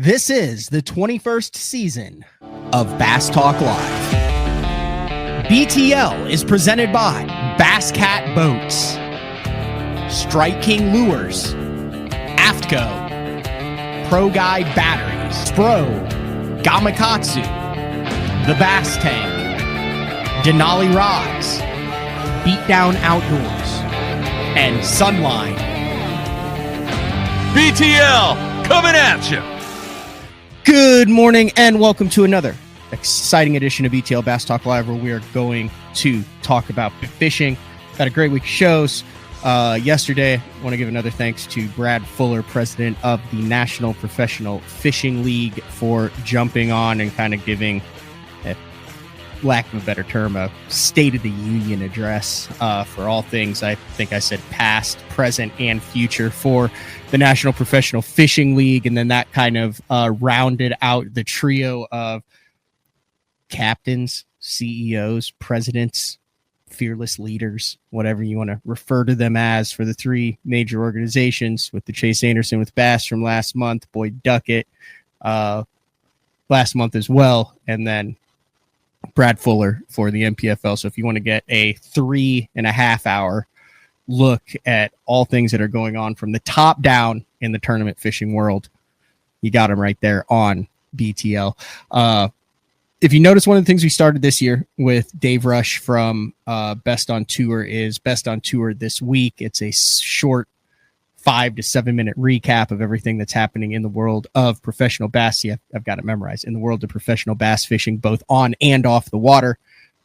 This is the 21st season of Bass Talk Live. BTL is presented by Bass Cat Boats, Strike King Lures, AFTCO, Pro Guide Batteries, Spro, Gamakatsu, The Bass Tank, Denali Rods, Beatdown Outdoors, and Sunline. BTL coming at you. Good morning and welcome to another exciting edition of BTL Bass Talk Live, where we are going to talk about fishing. Got a great week of shows. Yesterday, I want to give another thanks to Brad Fuller, president of the National Professional Fishing League, for jumping on and kind of giving, lack of a better term, a State of the Union address for all things, I think I said past, present, and future for the National Professional Fishing League. And then that kind of rounded out the trio of captains, CEOs, presidents, fearless leaders, whatever you want to refer to them as, for the three major organizations, with the Chase Anderson with Bass from last month, Boyd Duckett last month as well, and then Brad Fuller for the NPFL. So if you want to get a 3.5 hour look at all things that are going on from the top down in the tournament fishing world, you got them right there on BTL. If you notice, one of the things we started this year with Dave Rush from Best on Tour is Best on Tour this week. It's a short 5 to 7 minute recap of everything that's happening in the world of professional bass. See, I've got it memorized. In the world of professional bass fishing, both on and off the water.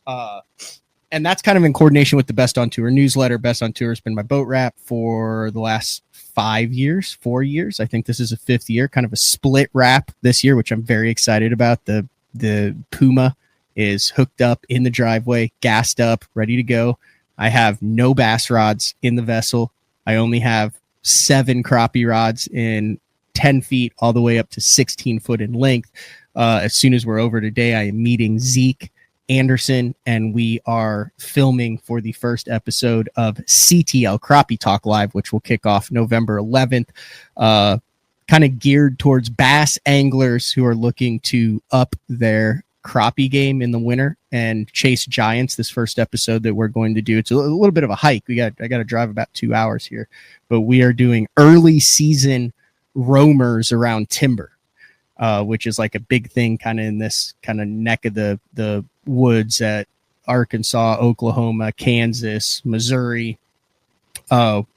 And that's kind of in coordination with the Best on Tour newsletter. Best on Tour has been my boat wrap for the last 4 years. I think this is a 5th year, kind of a split wrap this year, which I'm very excited about. The Puma is hooked up in the driveway, gassed up, ready to go. I have no bass rods in the vessel. I only have 7 crappie rods in 10 feet all the way up to 16 foot in length. As soon as we're over today, I am meeting Zeke Anderson, and we are filming for the first episode of CTL Crappie Talk Live, which will kick off November 11th. Kind of geared towards bass anglers who are looking to up their crappie game in the winter and chase giants. This first episode that we're going to do, it's a little bit of a hike. I got to drive about 2 hours here, but we are doing early season roamers around timber, which is like a big thing kind of in this kind of neck of the woods at Arkansas, Oklahoma, Kansas, Missouri,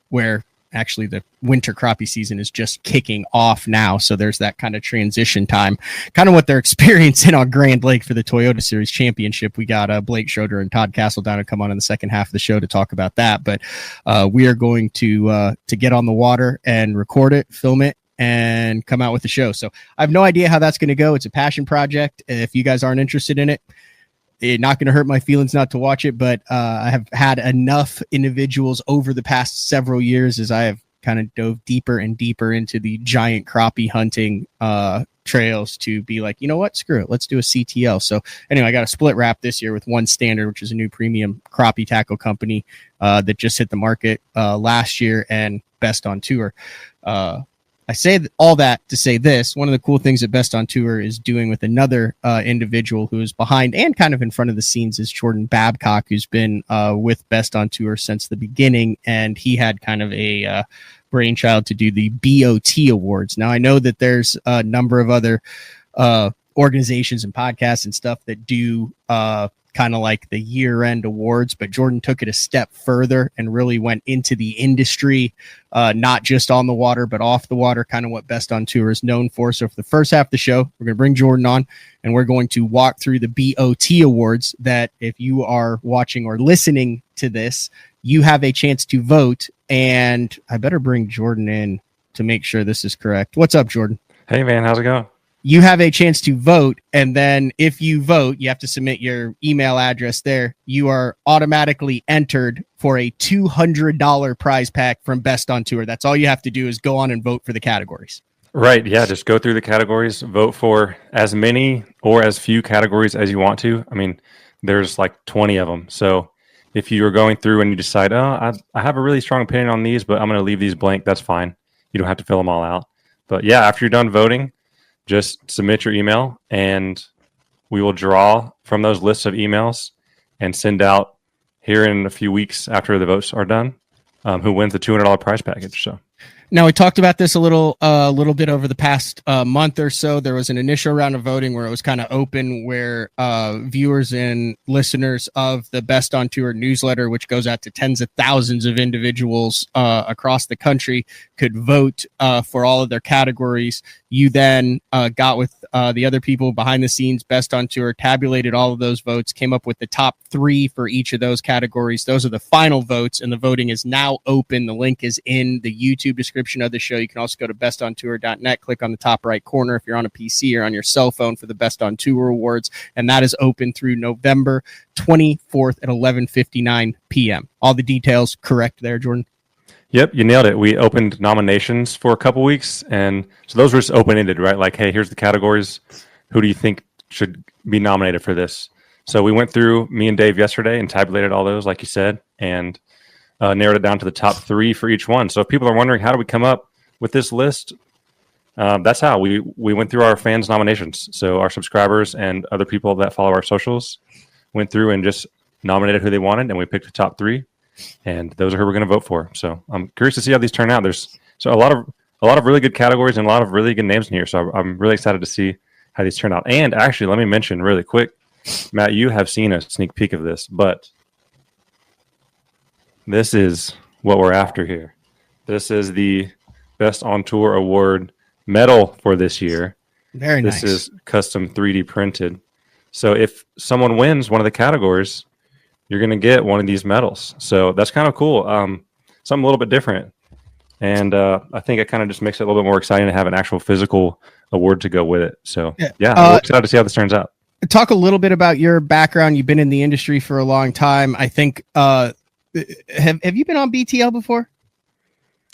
where actually the winter crappie season is just kicking off now. So there's that kind of transition time, kind of what they're experiencing on Grand Lake for the Toyota Series Championship. We got Blake Schroeder and Todd Castledine to come on in the second half of the show to talk about that. But we are going to get on the water and record it, film it, and come out with the show. So I have no idea how that's going to go. It's a passion project. If you guys aren't interested in it, it's not going to hurt my feelings not to watch it, but I have had enough individuals over the past several years as I have kind of dove deeper and deeper into the giant crappie hunting trails to be like, you know what, screw it, let's do a CTL. So anyway, I got a split wrap this year with One Standard, which is a new premium crappie tackle company that just hit the market last year, and Best on Tour. I say all that to say this. One of the cool things that Best on Tour is doing with another individual who is behind and kind of in front of the scenes is Jordan Babcock, who's been with Best on Tour since the beginning, and he had kind of a brainchild to do the BOT Awards. Now, I know that there's a number of other organizations and podcasts and stuff that do kind of like the year-end awards, but Jordan took it a step further and really went into the industry, not just on the water, but off the water, kind of what Best on Tour is known for. So for the first half of the show, we're going to bring Jordan on, and we're going to walk through the BOT Awards that, if you are watching or listening to this, you have a chance to vote. And I better bring Jordan in to make sure this is correct. What's up, Jordan? Hey, man. How's it going? You have a chance to vote, and then if you vote, you have to submit your email address there. You are automatically entered for a $200 prize pack from Best on Tour. That's all you have to do, is go on and vote for the categories. Right. Yeah. Just go through the categories, vote for as many or as few categories as you want to. I mean, there's like 20 of them. So if you're going through and you decide, I have a really strong opinion on these, but I'm going to leave these blank, that's fine. You don't have to fill them all out. But yeah, after you're done voting, just submit your email, and we will draw from those lists of emails and send out here in a few weeks after the votes are done who wins the $200 prize package. So. Now, we talked about this a little bit over the past month or so. There was an initial round of voting where it was kind of open, where viewers and listeners of the Best on Tour newsletter, which goes out to tens of thousands of individuals across the country, could vote for all of their categories. You then got with the other people behind the scenes, Best on Tour, tabulated all of those votes, came up with the top 3 for each of those categories. Those are the final votes, and the voting is now open. The link is in the YouTube description of the show. You can also go to bestontour.net, click on the top right corner if you're on a PC or on your cell phone for the Best on Tour awards, and that is open through November 24th at 11:59 p.m. All the details correct there, Jordan? Yep, you nailed it. We opened nominations for a couple weeks, and so those were just open-ended, right? Like, hey, here's the categories. Who do you think should be nominated for this? So we went through, me and Dave yesterday, and tabulated all those, like you said, and narrowed it down to the top 3 for each one. So if people are wondering, how do we come up with this list? That's how we went through our fans' nominations. So our subscribers and other people that follow our socials went through and just nominated who they wanted, and we picked the top 3. And those are who we're going to vote for. So I'm curious to see how these turn out. There's a lot of really good categories and a lot of really good names in here. So I'm really excited to see how these turn out. And actually, let me mention really quick, Matt, you have seen a sneak peek of this, but this is what we're after here. This is the Best on Tour Award medal for this year. Very nice. This is custom 3D printed. So if someone wins one of the categories, you're going to get one of these medals. So that's kind of cool. Something a little bit different. And I think it kind of just makes it a little bit more exciting to have an actual physical award to go with it. So, yeah, I'm excited to see how this turns out. Talk a little bit about your background. You've been in the industry for a long time. I think, have you been on BTL before?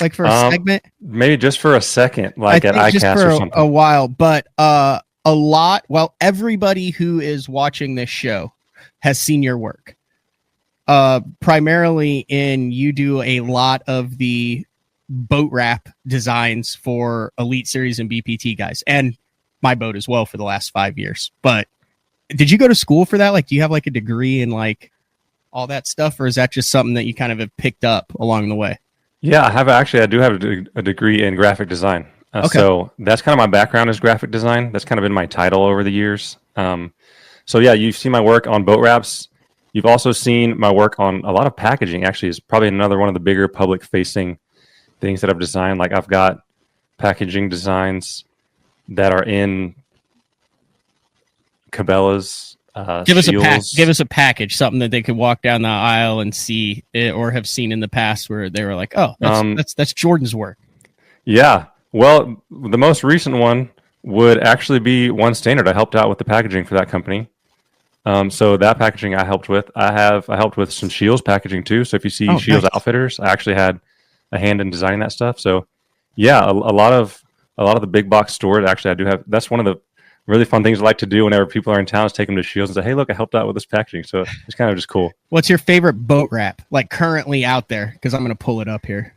Like for a segment? Maybe just for a second, like at ICAST or something. A while, but a lot. Well, everybody who is watching this show has seen your work. Primarily you do a lot of the boat wrap designs for Elite Series and BPT guys, and my boat as well for the last 5 years. But did you go to school for that? Like, do you have like a degree in like all that stuff, or is that just something that you kind of have picked up along the way? Yeah, I do have a degree in graphic design. Okay. So that's kind of my background is graphic design. That's kind of been my title over the years. So yeah, you've seen my work on boat wraps. You've also seen my work on a lot of packaging. Actually, is probably another one of the bigger public-facing things that I've designed. Like, I've got packaging designs that are in Cabela's. Give us a package, something that they could walk down the aisle and see it, or have seen in the past where they were like, "Oh, that's Jordan's work." Yeah. Well, the most recent one would actually be One Standard. I helped out with the packaging for that company. So that packaging I helped with. I helped with some Shields packaging too. So if you see Shields Outfitters, I actually had a hand in designing that stuff. So yeah, a lot of the big box stores, actually I do have. That's one of the really fun things I like to do whenever people are in town, is take them to Shields and say, "Hey, look, I helped out with this packaging." So it's kind of just cool. What's your favorite boat wrap, like currently out there? Because I'm going to pull it up here.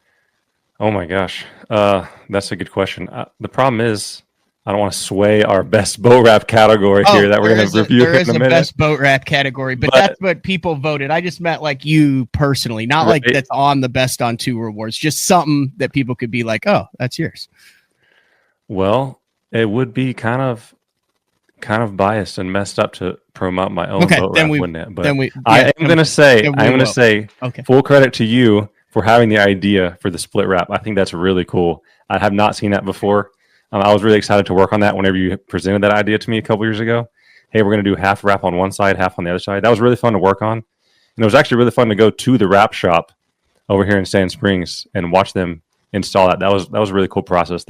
Oh my gosh, that's a good question. The problem is, I don't want to sway our best boat wrap category here that we're going to review in a minute. There is a best boat wrap category, but that's what people voted. I just meant like you personally, not like that's on the Best on Tour awards, just something that people could be like, "Oh, that's yours." Well, it would be kind of biased and messed up to promote my own boat wrap, wouldn't it? But I'm going to say full credit to you for having the idea for the split wrap. I think that's really cool. I have not seen that before. I was really excited to work on that whenever you presented that idea to me a couple years ago. Hey, we're going to do half wrap on one side, half on the other side. That was really fun to work on. And it was actually really fun to go to the wrap shop over here in Sand Springs and watch them install that. That was a really cool process.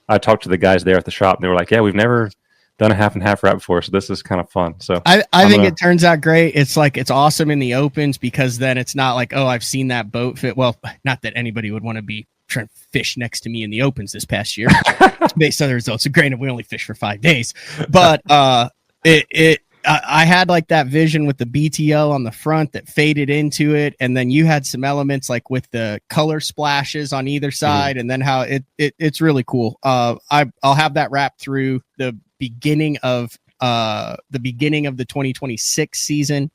I talked to the guys there at the shop, and they were like, "Yeah, we've never done a half and half wrap before, so this is kind of fun." So I think it turns out great. It's like, it's awesome in the opens, because then it's not like, "Oh, I've seen that boat fit." Well, not that anybody would want to be trying to fish next to me in the opens this past year based on the results. So granted, we only fished for 5 days, but I had like that vision with the BTL on the front that faded into it, and then you had some elements like with the color splashes on either side, and then how it's really cool. I'll have that wrapped through the beginning of the 2026 season,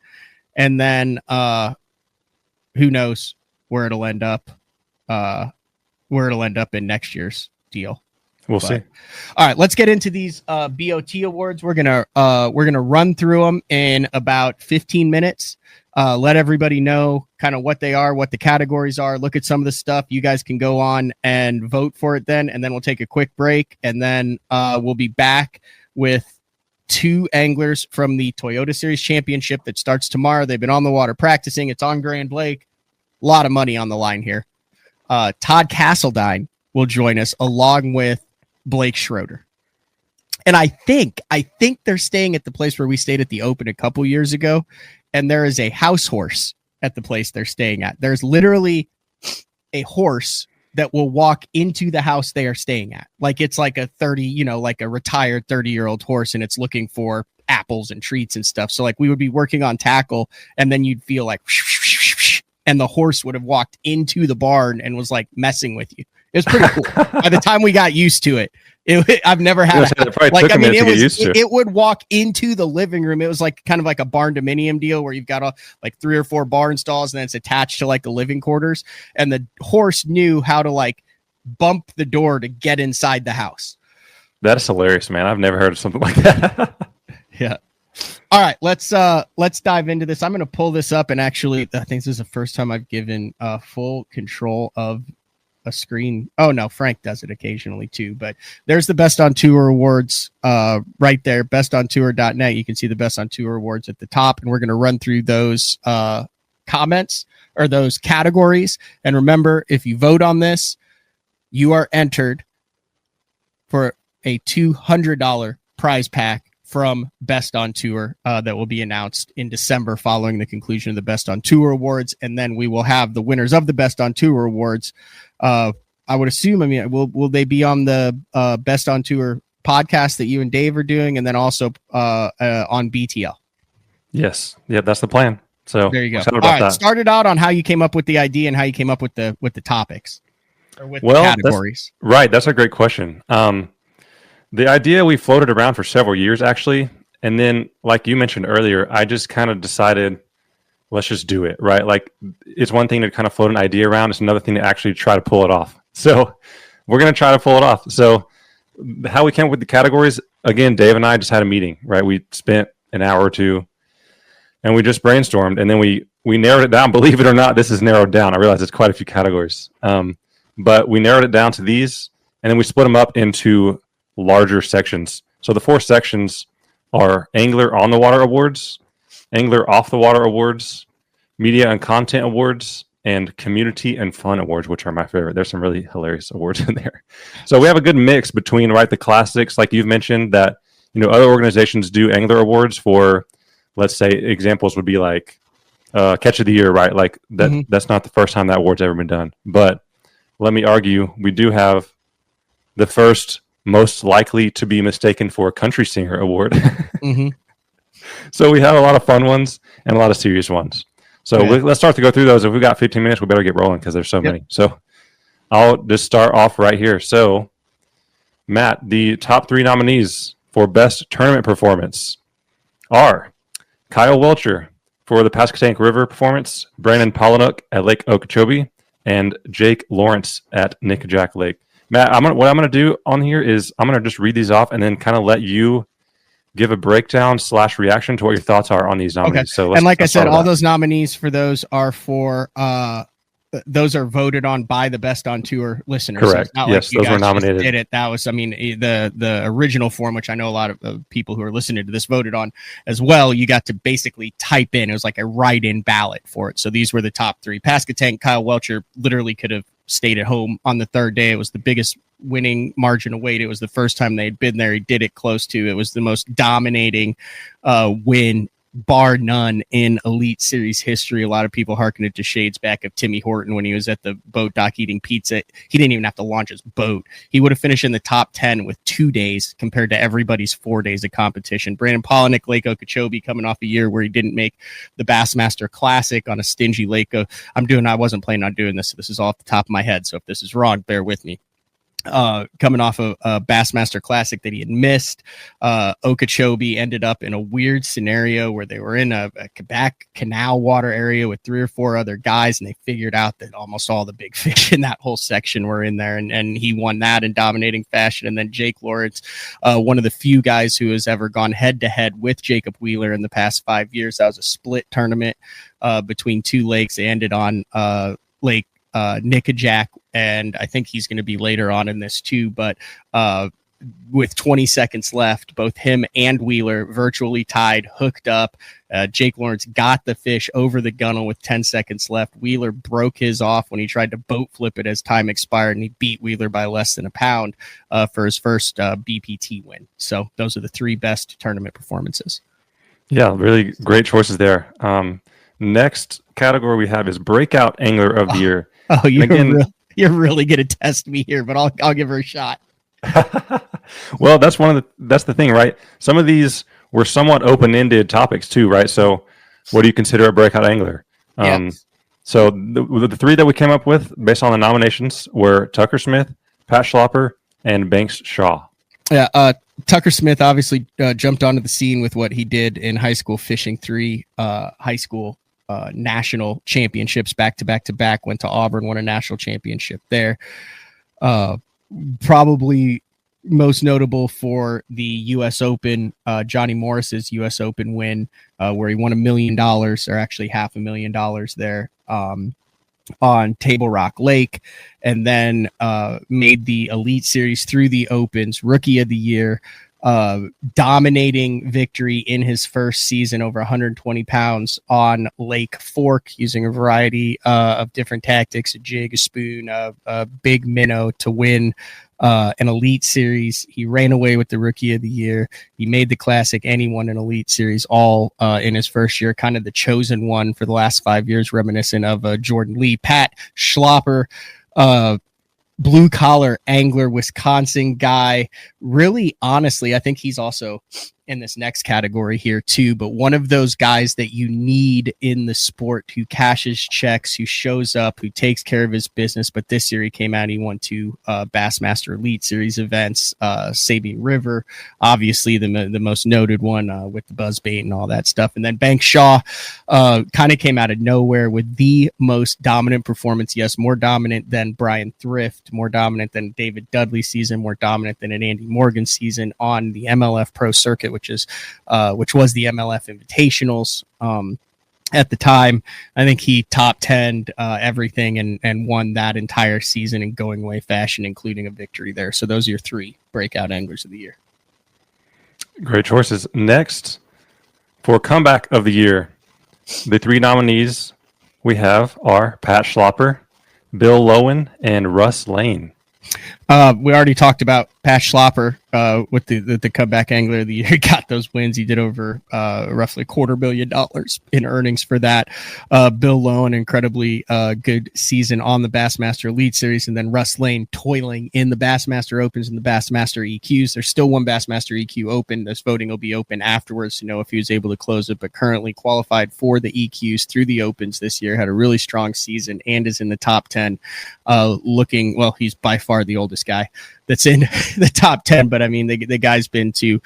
and then who knows where it'll end up in next year's deal. We'll see. All right, let's get into these BOT awards. We're gonna run through them in about 15 minutes. Let everybody know kind of what they are, what the categories are. Look at some of the stuff. You guys can go on and vote for it then, and then we'll take a quick break, and then we'll be back with 2 anglers from the Toyota Series Championship that starts tomorrow. They've been on the water practicing. It's on Grand Lake. A lot of money on the line here. Todd Castledine will join us along with Blake Schroeder. And I think they're staying at the place where we stayed at the Open a couple years ago. And there is a house horse at the place they're staying at. There's literally a horse that will walk into the house they are staying at. Like it's like a like a retired 30-year-old horse, and it's looking for apples and treats and stuff. So like we would be working on tackle, and then you'd feel like, and the horse would have walked into the barn and was like messing with you. It was pretty cool. By the time we got used to it, I've never had it would walk into the living room. It was like kind of like a barn dominium deal where you've got like 3 or 4 barn stalls, and then it's attached to like the living quarters. And the horse knew how to like bump the door to get inside the house. That's hilarious, man. I've never heard of something like that. Yeah. All right, let's dive into this. I'm going to pull this up, and actually, I think this is the first time I've given full control of a screen. Oh no, Frank does it occasionally too. But there's the Best on Tour awards right there. bestontour.net. You can see the Best on Tour awards at the top, and we're going to run through those comments or those categories. And remember, if you vote on this, you are entered for a $200 prize pack from Best on Tour that will be announced in December following the conclusion of the Best on Tour awards. And then we will have the winners of the Best on Tour awards. I would assume, will they be on the Best on Tour podcast that you and Dave are doing, and then also on BTL? Yes. Yeah, that's the plan. So there you go. All right, start it out on how you came up with the idea and how you came up with the topics or with the categories. That's a great question. The idea we floated around for several years, actually. And then, like you mentioned earlier, I just kind of decided, let's just do it, right? Like, it's one thing to kind of float an idea around. It's another thing to actually try to pull it off. So we're going to try to pull it off. So how we came up with the categories, again, Dave and I just had a meeting, right? We spent an hour or two, and we just brainstormed. And then we narrowed it down. Believe it or not, this is narrowed down. I realize it's quite a few categories. But we narrowed it down to these, and then we split them up into larger sections. So the 4 sections are Angler on the Water Awards, Angler off the Water Awards, Media and Content Awards, and Community and Fun Awards, which are my favorite. There's some really hilarious awards in there. So we have a good mix between, right, the classics, like you've mentioned, that other organizations do Angler Awards for. Let's say examples would be like Catch of the Year, right? Like that. Mm-hmm. That's not the first time that award's ever been done. But let me argue, we do have the first most likely to be mistaken for a country singer award. Mm-hmm. So we have a lot of fun ones and a lot of serious ones. So let's start to go through those. If we've got 15 minutes, we better get rolling because there's so many. So I'll just start off right here. So Matt, the top 3 nominees for Best Tournament Performance are Kyle Welcher for the Pasquotank River performance, Brandon Polinook at Lake Okeechobee, and Jake Lawrence at Nickajack Lake. Matt, what I'm going to do on here is I'm going to just read these off and then kind of let you give a breakdown / reaction to what your thoughts are on these nominees. Okay. So like I said, all those nominees for those are for those are voted on by the Best on Tour listeners. Correct. So yes, those were nominated. Did it? That was, the original form, which I know a lot of people who are listening to this voted on as well. You got to basically type in. It was like a write-in ballot for it. So these were the top 3. Pasquotank, Kyle Welcher literally could have stayed at home on the 3rd day. It was the biggest winning margin of weight. It was the first time they'd been there. He did it close to. It was the most dominating win bar none in Elite Series history. A lot of people hearken it to shades back of Timmy Horton when he was at the boat dock eating pizza. He didn't even have to launch his boat. He would have finished in the top 10 with 2 days compared to everybody's 4 days of competition. Brandon Polinick, Lake Okeechobee, coming off a year where he didn't make the Bassmaster Classic on a stingy lake. I wasn't planning on doing this. So this is off the top of my head. So if this is wrong, bear with me. Coming off of a Bassmaster Classic that he had missed. Okeechobee ended up in a weird scenario where they were in a back canal water area with 3 or 4 other guys, and they figured out that almost all the big fish in that whole section were in there, and he won that in dominating fashion. And then Jake Lawrence, one of the few guys who has ever gone head-to-head with Jacob Wheeler in the past 5 years. That was a split tournament between 2 lakes. They ended on Lake Nickajack, and I think he's going to be later on in this too, but with 20 seconds left, both him and Wheeler virtually tied, hooked up. Jake Lawrence got the fish over the gunnel with 10 seconds left. Wheeler broke his off when he tried to boat flip it as time expired, and he beat Wheeler by less than a pound for his first BPT win. So those are the 3 best tournament performances. Yeah, really great choices there. Next category we have is Breakout Angler of the Year. Oh, you're really going to test me here, but I'll give her a shot. Well, that's the thing, right? Some of these were somewhat open-ended topics too, right? So, what do you consider a breakout angler? So the 3 that we came up with based on the nominations were Tucker Smith, Pat Schlopper, and Banks Shaw. Yeah, Tucker Smith obviously jumped onto the scene with what he did in high school, fishing 3 high school national championships back to back. Went to Auburn, won a national championship there. Probably most notable for the U.S. Open, Johnny Morris's U.S. Open win, where he won $1 million, or actually $500,000 there on Table Rock Lake, and then made the Elite Series through the Opens, Rookie of the Year. Dominating victory in his first season, over 120 pounds on Lake Fork, using a variety of different tactics, a jig, a spoon, a big minnow to win an Elite Series. He ran away with the Rookie of the Year. He made the Classic, and he won an Elite Series all in his first year, kind of the chosen one for the last 5 years, reminiscent of Jordan Lee. Pat Schlopper, blue collar angler, Wisconsin guy. Really, honestly, I think he's also in this next category here too, but one of those guys that you need in the sport, who cashes checks, who shows up, who takes care of his business. But this year he came out, he won 2 Bassmaster Elite Series events, Sabine River, obviously the most noted one with the buzzbait and all that stuff. And then Banks Shaw kind of came out of nowhere with the most dominant performance. Yes, more dominant than Brian Thrift, more dominant than David Dudley's season, more dominant than an Andy Morgan season on the MLF Pro Circuit, which was the MLF Invitationals at the time. I think he top 10'd everything and won that entire season in going away fashion, including a victory there. So those are your 3 breakout anglers of the year. Great choices. Next, for comeback of the year, the 3 nominees we have are Pat Schlopper, Bill Lowen, and Russ Lane. We already talked about Pat Schlopper with the comeback angler of the year. He got those wins. He did over roughly $250,000 in earnings for that. Bill Lowen, incredibly good season on the Bassmaster Elite Series, and then Russ Lane toiling in the Bassmaster Opens and the Bassmaster EQs. There's still one Bassmaster EQ open. This voting will be open afterwards to know if he was able to close it, but currently qualified for the EQs through the Opens this year. Had a really strong season and is in the top 10. He's by far the oldest guy that's in the top 10, but I mean, the guy's been to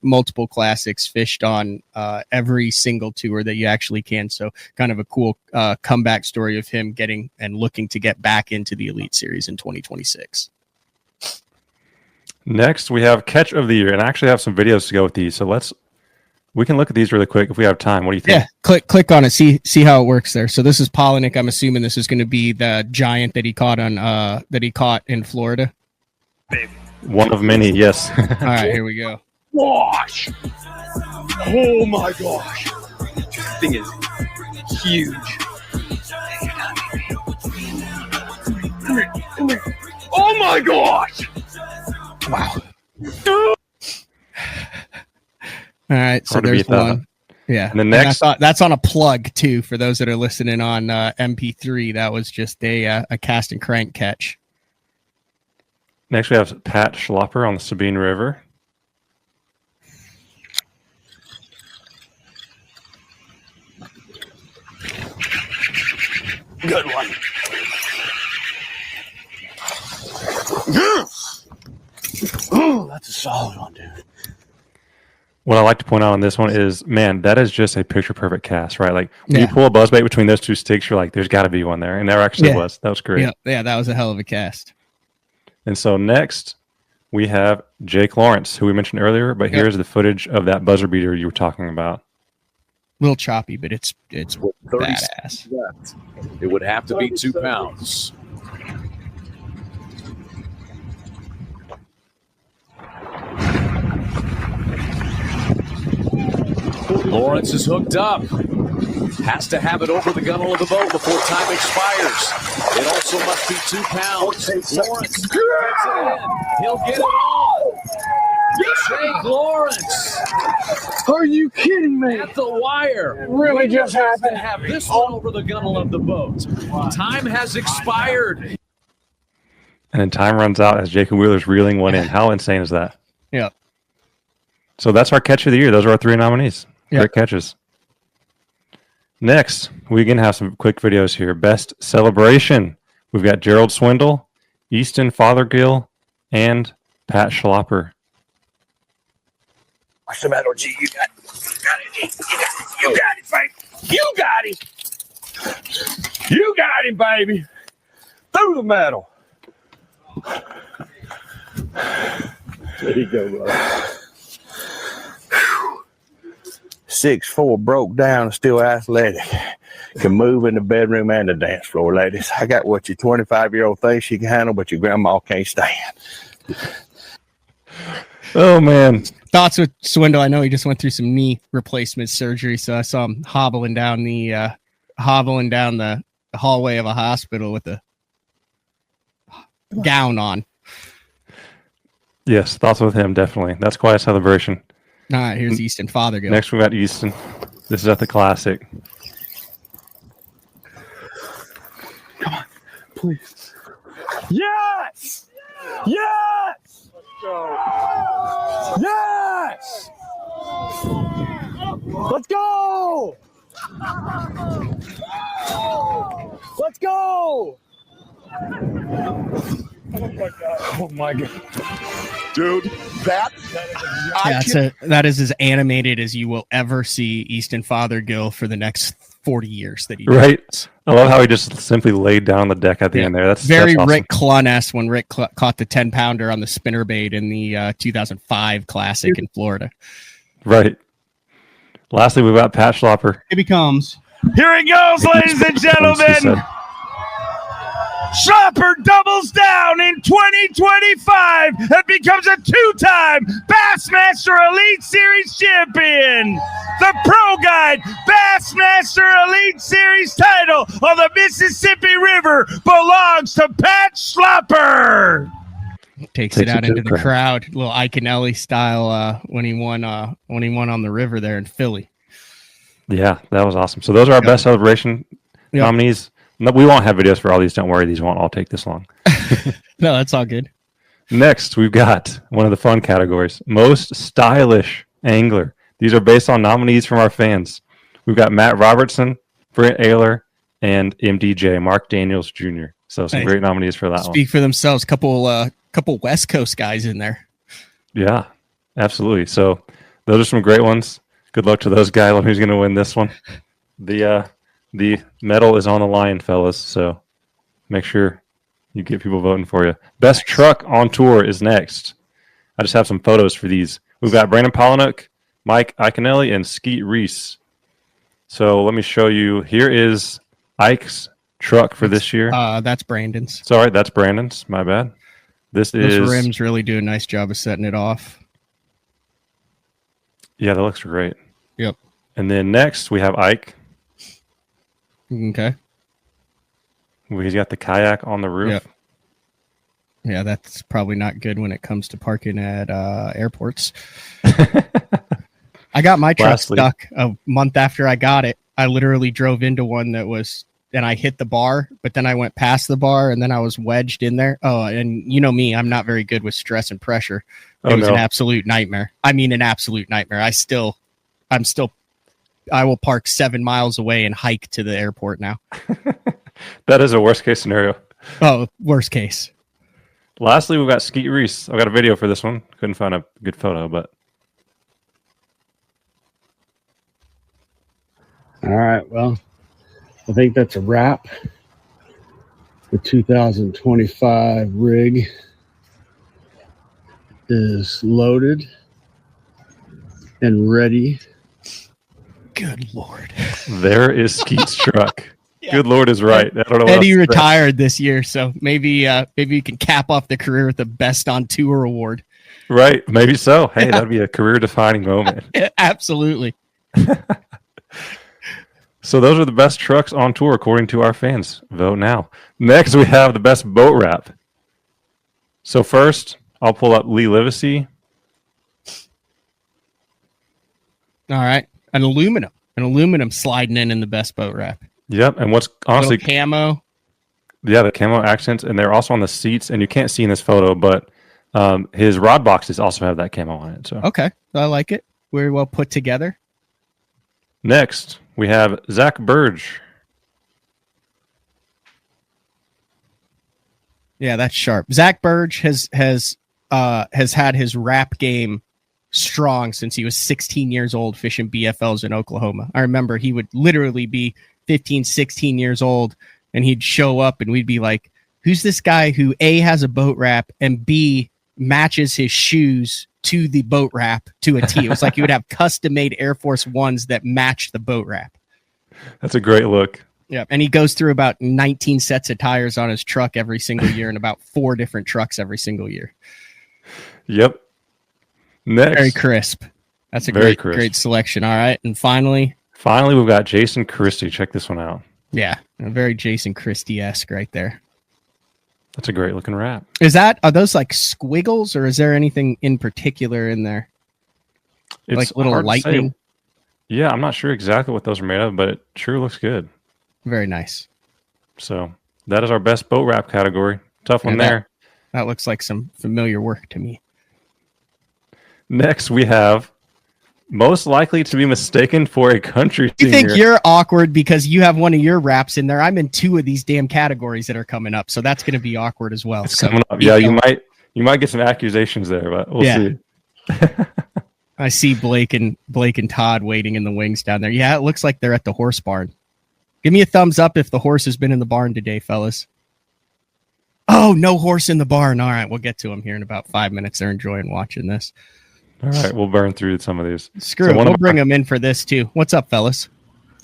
multiple classics, fished on every single tour that you actually can. So kind of a cool comeback story of him getting and looking to get back into the Elite Series in 2026. Next, we have Catch of the Year, and I actually have some videos to go with these. So we can look at these really quick if we have time. What do you think? Yeah, click on it. See how it works there. So this is Polinick. I'm assuming this is going to be the giant that he caught in Florida. One of many, yes. All right, here we go. Gosh! Oh my gosh! This thing is huge. Come here. Oh my gosh! Wow. All right, so there's one. Yeah. And the next, that's on a plug too for those that are listening on MP3. That was just a cast and crank catch. next we have Pat Schlopper on the Sabine River. Good one. Oh, that's a solid one, dude. What I like to point out on this one is, man, that is just a picture perfect cast, right? Like when Yeah. you pull a buzzbait between those two sticks, you're like, there's got to be one there, and there actually was. That was great. Yeah, that was a hell of a cast. And so next we have Jake Lawrence, who we mentioned earlier, but here's the footage of that buzzer beater you were talking about. A little choppy, but it's With 30 badass. seconds left, it would have to be 2 pounds. Lawrence is hooked up. Has to have it over the gunnel of the boat before time expires. It also must be 2 pounds. Lawrence gets it in. He'll get it on. Jake Lawrence Are you kidding me? at the wire. It really just To happened. have this one over the gunnel of the boat. Time has expired. And then time runs out as Jacob Wheeler's reeling one in. How insane is that? Yeah. So that's our catch of the year. Those are our 3 nominees. Yeah. Great catches. Next, we again have some quick videos here. Best celebration. We've got Gerald Swindle, Easton Fothergill, and Pat Schlopper. What's the matter, G? You got it. You got it, baby. You got him. You got him, baby. Through the metal. There you go, brother. 6'4", broke down, still athletic. Can move in the bedroom and the dance floor, ladies. I got what your 25-year-old thinks she can handle, but your grandma can't stand. Oh, man. Thoughts with Swindle. I know he just went through some knee replacement surgery, so I saw him hobbling down the hallway of a hospital with a gown on. Yes, thoughts with him, definitely. That's quite a celebration. All right, here's Easton Fothergill. Next, we got Easton. This is at the Classic. Please. Yes! Yes! Yes! Let's go! Let's go! Oh my god. Dude, that That is as animated as you will ever see Easton Fothergill for the next 40 years that he Right. does. I love how he just simply laid down on the deck at the end there. That's very awesome. Rick Cluness when Rick caught the 10-pounder on the spinnerbait in the 2005 Classic in Florida. Right. Lastly, we've got Pat Schlopper. Here he comes. Here he goes, ladies and He gentlemen. said, Schopper doubles down in 2025 and becomes a 2-time Bassmaster Elite Series champion. The Pro Guide Bassmaster Elite Series title on the Mississippi River belongs to Pat Schlopper. Takes it out into the crowd, little Iconelli style when he won on the river there in Philly. Yeah, that was awesome. So those are our best celebration nominees. No, we won't have videos for all these. Don't worry, these won't all take this long. No, that's all good. Next, we've got one of the fun categories, most stylish angler. These are based on nominees from our fans. We've got Matt Robertson, Brent Ayler, and MDJ, Mark Daniels Jr. So some great nominees for that one. Speak for themselves. Couple West Coast guys in there. Yeah, absolutely. So those are some great ones. Good luck to those guys on who's going to win this one. The medal is on the line, fellas. So make sure you get people voting for you. Best truck on tour is next. I just have some photos for these. We've got Brandon Polinook, Mike Iconelli, and Skeet Reese. So let me show you. Here is Ike's truck for this year. That's Brandon's. Sorry, that's Brandon's. My bad. Those rims really do a nice job of setting it off. Yeah, that looks great. Yep. And then next we have Ike. Okay. He's got the kayak on the roof. Yep. Yeah, that's probably not good when it comes to parking at airports. I got my truck Lastly. stuck a month after I got it. I literally drove into one that was, and I hit the bar, but then I went past the bar and then I was wedged in there. Oh, and you know me, I'm not very good with stress and pressure. It was an absolute nightmare. I mean, an absolute nightmare. I will park 7 miles away and hike to the airport now. That is a worst case scenario. Oh, worst case. Lastly, we've got Skeet Reese. I've got a video for this one. Couldn't find a good photo, but. All right. Well, I think that's a wrap. The 2025 rig is loaded and ready. Good Lord. There is Skeet's truck. Yeah. Good Lord is right. I don't know what Eddie else to say. retired this year, so maybe you can cap off the career with the Best on Tour award. Right. Maybe so. Hey, that'd be a career defining moment. Absolutely. So those are the best trucks on tour according to our fans. Vote now. Next, we have the best boat wrap. So first, I'll pull up Lee Livesey. All right. An aluminum sliding in the best boat wrap. Yep. And what's honestly little camo. Yeah, the camo accents, and they're also on the seats. And you can't see in this photo, but his rod boxes also have that camo on it. So Okay. I like it. Very well put together. next, we have Zach Burge. Yeah, that's sharp. Zach Burge has had his rap game strong since he was 16 years old fishing BFLs in Oklahoma. I remember he would literally be 15, 16 years old, and he'd show up and we'd be like, who's this guy who A, has a boat wrap, and B, matches his shoes to the boat wrap to a T? It was like he would have custom-made Air Force Ones that matched the boat wrap. That's a great look. Yeah, and he goes through about 19 sets of tires on his truck every single year and about 4 different trucks every single year. Yep. Next, Very crisp. That's a Very great selection. All right, and finally, we've got Jason Christie. Check this one out. yeah, a very Jason Christie-esque right there. That's a great looking wrap. Are those like squiggles, or is there anything in particular in there? It's Like little hard to say. lightning? Yeah, I'm not sure exactly what those are made of, but it sure looks good. Very nice. So that is our best boat wrap category. Tough one And there. That looks like some familiar work to me. Next, we have most likely to be mistaken for a country You singer. think you're awkward because you have one of your raps in there? I'm in 2 of these damn categories that are coming up, so that's going to be awkward as well. It's So coming up. Yeah, you might get some accusations there, but we'll see. I see Blake and Todd waiting in the wings down there. Yeah, it looks like they're at the horse barn. Give me a thumbs up if the horse has been in the barn today, fellas. Oh, no horse in the barn. All right, we'll get to them here in about 5 minutes. They're enjoying watching this. All right, we'll burn through some of these. Screw it. We'll bring them in for this too. What's up, fellas?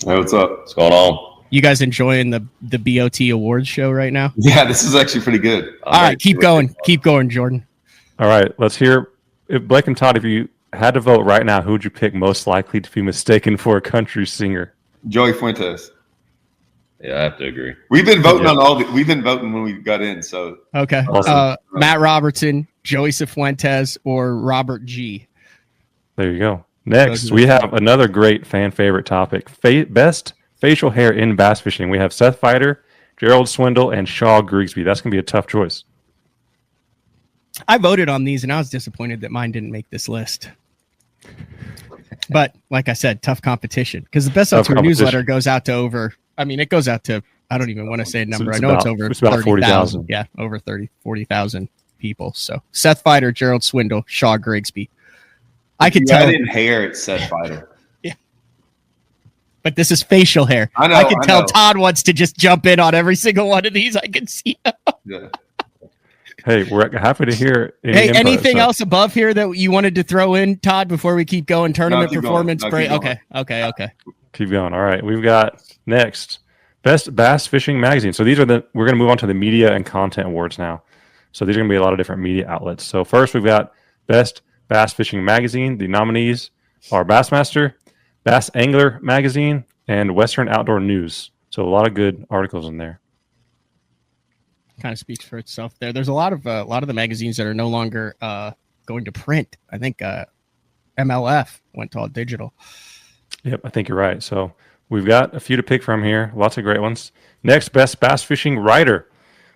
Hey, what's up? What's going on? You guys enjoying the BOT awards show right now? Yeah, this is actually pretty good. All right, keep going. Keep going, Jordan. All right, let's hear. Blake and Todd, if you had to vote right now, who would you pick most likely to be mistaken for a country singer? Joey Fuentes. Yeah, I have to agree. We've been voting on all. We've been voting when we got in. So Okay. Awesome. Matt Robertson, Joey Cifuentes, or Robert G. There you go. Next, we have another great fan favorite topic: best facial hair in bass fishing. We have Seth Feider, Gerald Swindle, and Shaw Grigsby. That's gonna be a tough choice. I voted on these, and I was disappointed that mine didn't make this list. But like I said, tough competition because the Best Outdoor newsletter goes out to over. I mean, it goes out to. I don't even want to say a number. I know it's about 40,000. Yeah, over 40,000 people. So Seth Feider, Gerald Swindle, Shaw Grigsby. I could tell. in hair, it's Seth Feider. Yeah. But this is facial hair. I know. I can tell Todd wants to just jump in on every single one of these. I can see. Yeah. Hey, we're happy to hear. Anything else above here that you wanted to throw in, Todd, before we keep going? Tournament performance break. Okay. Keep going. All right, we've got next best bass fishing magazine. So these are we're going to move on to the media and content awards now. So these are going to be a lot of different media outlets. So first, we've got best bass fishing magazine. The nominees are Bassmaster, Bass Angler Magazine, and Western Outdoor News. So a lot of good articles in there. Kind of speaks for itself there. There's a lot of the magazines that are no longer going to print. I think MLF went to all digital. Yep, I think you're right. So we've got a few to pick from here. Lots of great ones. Next, best bass fishing writer.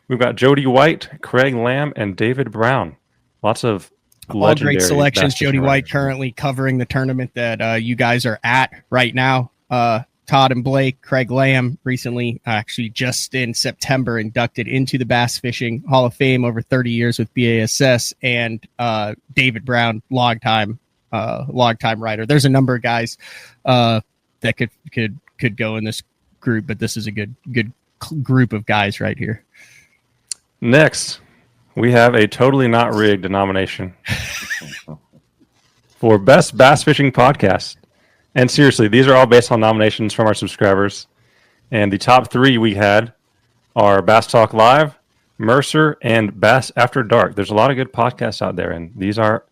We've got Jody White, Craig Lamb, and David Brown. Lots of all great selections. bass Jody fishing White writers. currently covering the tournament that you guys are at right now. Todd and Blake. Craig Lamb recently, actually just in September, inducted into the Bass Fishing Hall of Fame, over 30 years with BASS, and David Brown, longtime writer. There's a number of guys that could go in this group, but this is a good group of guys right here. Next, we have a totally not rigged nomination for best bass fishing podcast. And seriously, these are all based on nominations from our subscribers. And the top 3 we had are Bass Talk Live, Mercer, and Bass After Dark. There's a lot of good podcasts out there, and these are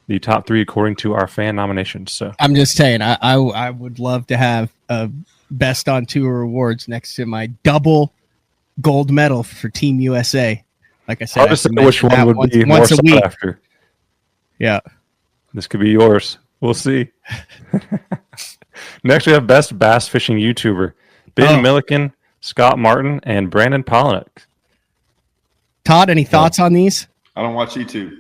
the top 3 according to our fan nominations. So I'm just saying, I would love to have a Best on Tour awards next to my double gold medal for Team USA. Like I said, hard to say which one would be more sought after. Yeah. This could be yours. We'll see. Next, we have best bass fishing YouTuber. Ben Milliken, Scott Martin, and Brandon Polinick. Todd, any thoughts on these? I don't watch YouTube.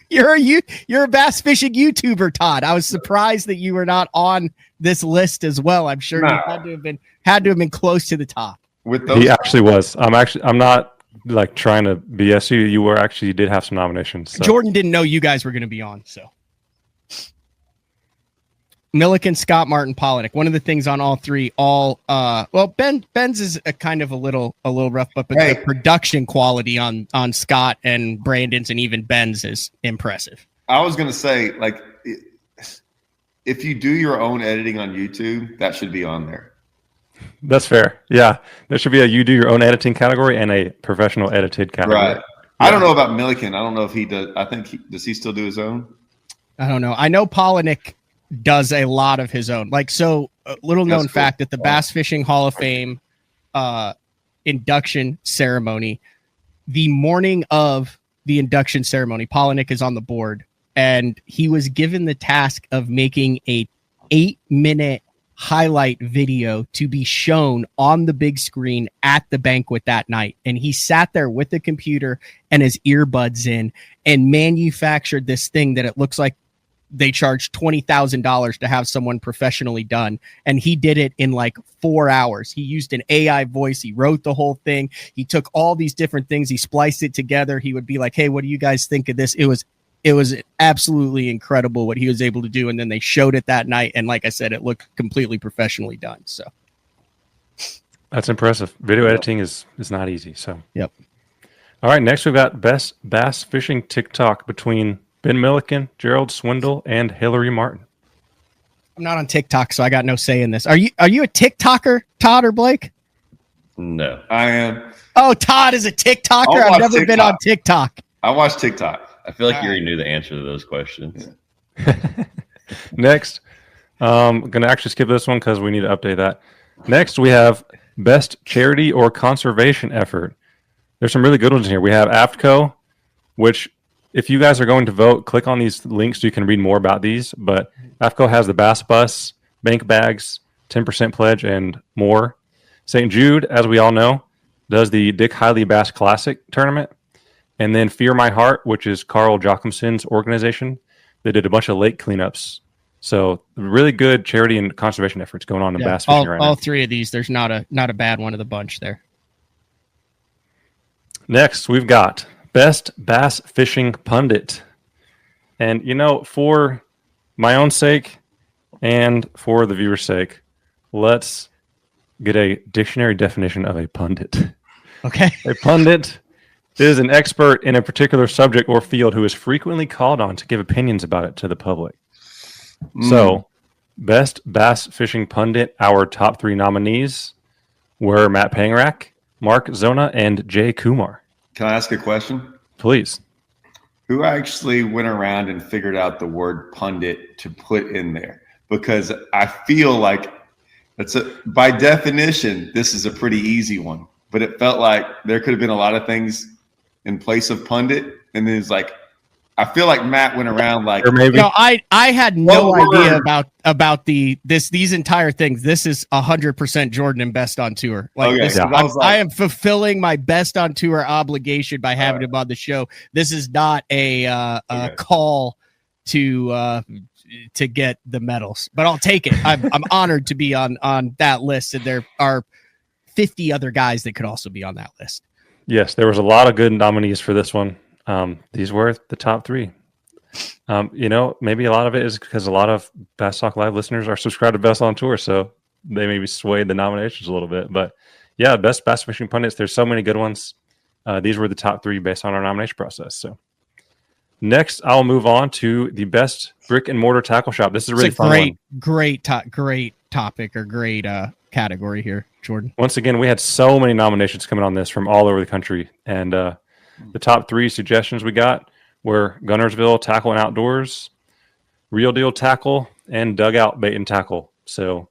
You're a bass fishing YouTuber, Todd. I was surprised that you were not on this list as well. I'm sure you had to have been close to the top. With those, He actually was. I'm not like trying to BS you. You did have some nominations. So. Jordan didn't know you guys were going to be on, so. Milliken, Scott Martin, Polinick. One of the things on all 3, Ben's is a kind of a little rough, but the production quality on Scott and Brandon's and even Ben's is impressive. I was gonna say, like, if you do your own editing on YouTube, that should be on there. That's fair. Yeah, there should be a you do your own editing category and a professional edited category. Right. Yeah. I don't know about Milliken. I don't know if he does. I think does he still do his own? I don't know. I know Polinick does a lot of his own. Like, so a little known fact at the Bass Fishing Hall of Fame induction ceremony, the morning of the induction ceremony, Polinick is on the board, and he was given the task of making a 8-minute highlight video to be shown on the big screen at the banquet that night. And he sat there with the computer and his earbuds in and manufactured this thing that it looks like they charged $20,000 to have someone professionally done. And he did it in like 4 hours. He used an AI voice. He wrote the whole thing. He took all these different things. He spliced it together. He would be like, hey, what do you guys think of this? It was absolutely incredible what he was able to do. And then they showed it that night. And like I said, it looked completely professionally done. So That's impressive. Video editing is not easy. So yep. All right, next we've got best bass fishing TikTok between Ben Milliken, Gerald Swindle, and Hillary Martin. I'm not on TikTok, so I got no say in this. Are you a TikToker, Todd or Blake? No. I am. Oh, Todd is a TikToker. I've never been on TikTok. I watch TikTok. I feel like you already knew the answer to those questions. Yeah. Next, I'm going to actually skip this one because we need to update that. Next, we have best charity or conservation effort. There's some really good ones in here. We have AFTCO, which if you guys are going to vote, click on these links so you can read more about these. But AFTCO has the Bass Bus, bank bags, 10% pledge, and more. St. Jude, as we all know, does the Dick Hiley Bass Classic tournament. And then Fear My Heart, which is Carl Jochumson's organization, they did a bunch of lake cleanups. So really good charity and conservation efforts going on in bass fishing right now. All 3 of these, there's not a bad one of the bunch there. Next, we've got best bass fishing pundit. And, for my own sake and for the viewer's sake, let's get a dictionary definition of a pundit. Okay. A pundit is an expert in a particular subject or field who is frequently called on to give opinions about it to the public. So, best bass fishing pundit, our top 3 nominees were Matt Pangrak, Mark Zona, and Jay Kumar. Can I ask a question? Please. Who actually went around and figured out the word pundit to put in there? Because I feel like by definition, this is a pretty easy one. But it felt like there could have been a lot of things in place of pundit. And then it's like, I feel like Matt went around like, or maybe No, I had no idea about these entire things. This is 100% Jordan and Best on Tour. Like, okay, this, so I was like, I am fulfilling my Best on Tour obligation by having him on the show. This is not a call to get the medals, but I'll take it. I'm honored to be on that list, and there are 50 other guys that could also be on that list. yes, there was a lot of good nominees for this one. These were the top 3. Maybe a lot of it is because a lot of Bass Talk Live listeners are subscribed to Best on Tour, so they maybe swayed the nominations a little bit. But yeah, best bass fishing pundits. There's so many good ones. These were the top 3 based on our nomination process. So next, I'll move on to the best brick and mortar tackle shop. This is a really fun one. Great topic or great category here, Jordan. Once again, we had so many nominations coming on this from all over the country, and the top 3 suggestions we got were Gunnersville Tackle and Outdoors, Real Deal Tackle, and Dugout Bait and Tackle. So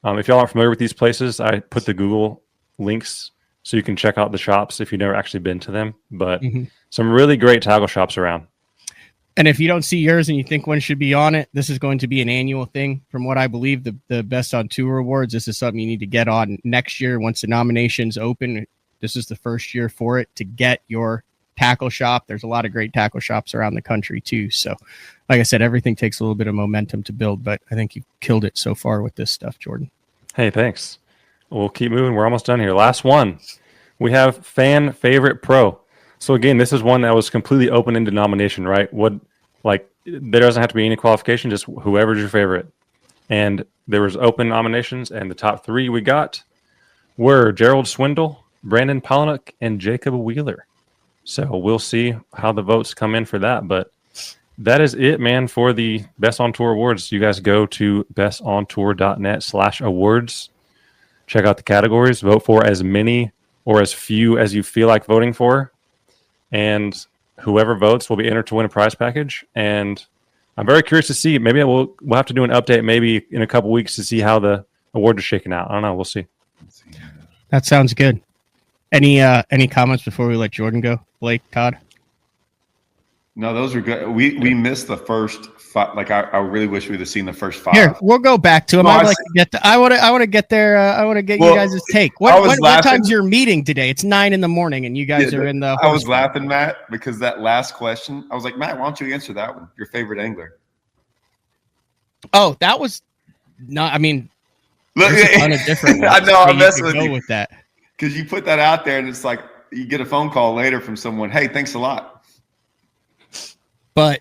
if y'all aren't familiar with these places, I put the Google links so you can check out the shops if you've never actually been to them. But some really great tackle shops around. And if you don't see yours and you think one should be on it, this is going to be an annual thing. From what I believe, the Best on Tour Awards, this is something you need to get on next year once the nominations open. This is the first year for it to get your tackle shop. There's a lot of great tackle shops around the country too. So like I said, everything takes a little bit of momentum to build, but I think you've killed it so far with this stuff, Jordan. Hey, thanks. We'll keep moving. We're almost done here. Last one. We have fan favorite pro. So again, this is one that was completely open into nomination, right? There doesn't have to be any qualification, just whoever's your favorite. And there was open nominations, and the top 3 we got were Gerald Swindle, Brandon Polinick, and Jacob Wheeler. So we'll see how the votes come in for that. But that is it, man, for the Best on Tour Awards. You guys go to bestontour.net/awards. Check out the categories. Vote for as many or as few as you feel like voting for. And whoever votes will be entered to win a prize package. And I'm very curious to see. Maybe we'll have to do an update maybe in a couple weeks to see how the award is shaking out. I don't know. We'll see. That sounds good. Any comments before we let Jordan go? Blake, Todd? no, those are good. We missed the first 5. Like I really wish we'd have seen the first 5. Here, we'll go back to him. No, I'd like to get I want to get there. I want to get you guys' take. What time's your meeting today? It's 9 a.m, and you guys are in the. I was laughing, Matt, because that last question, I was like, Matt, why don't you answer that one? Your favorite angler? Oh, that was not. I mean, Look, there's a ton of different ones. I know. I'm messing with go you with that because you put that out there, and it's like you get a phone call later from someone. Hey, thanks a lot. But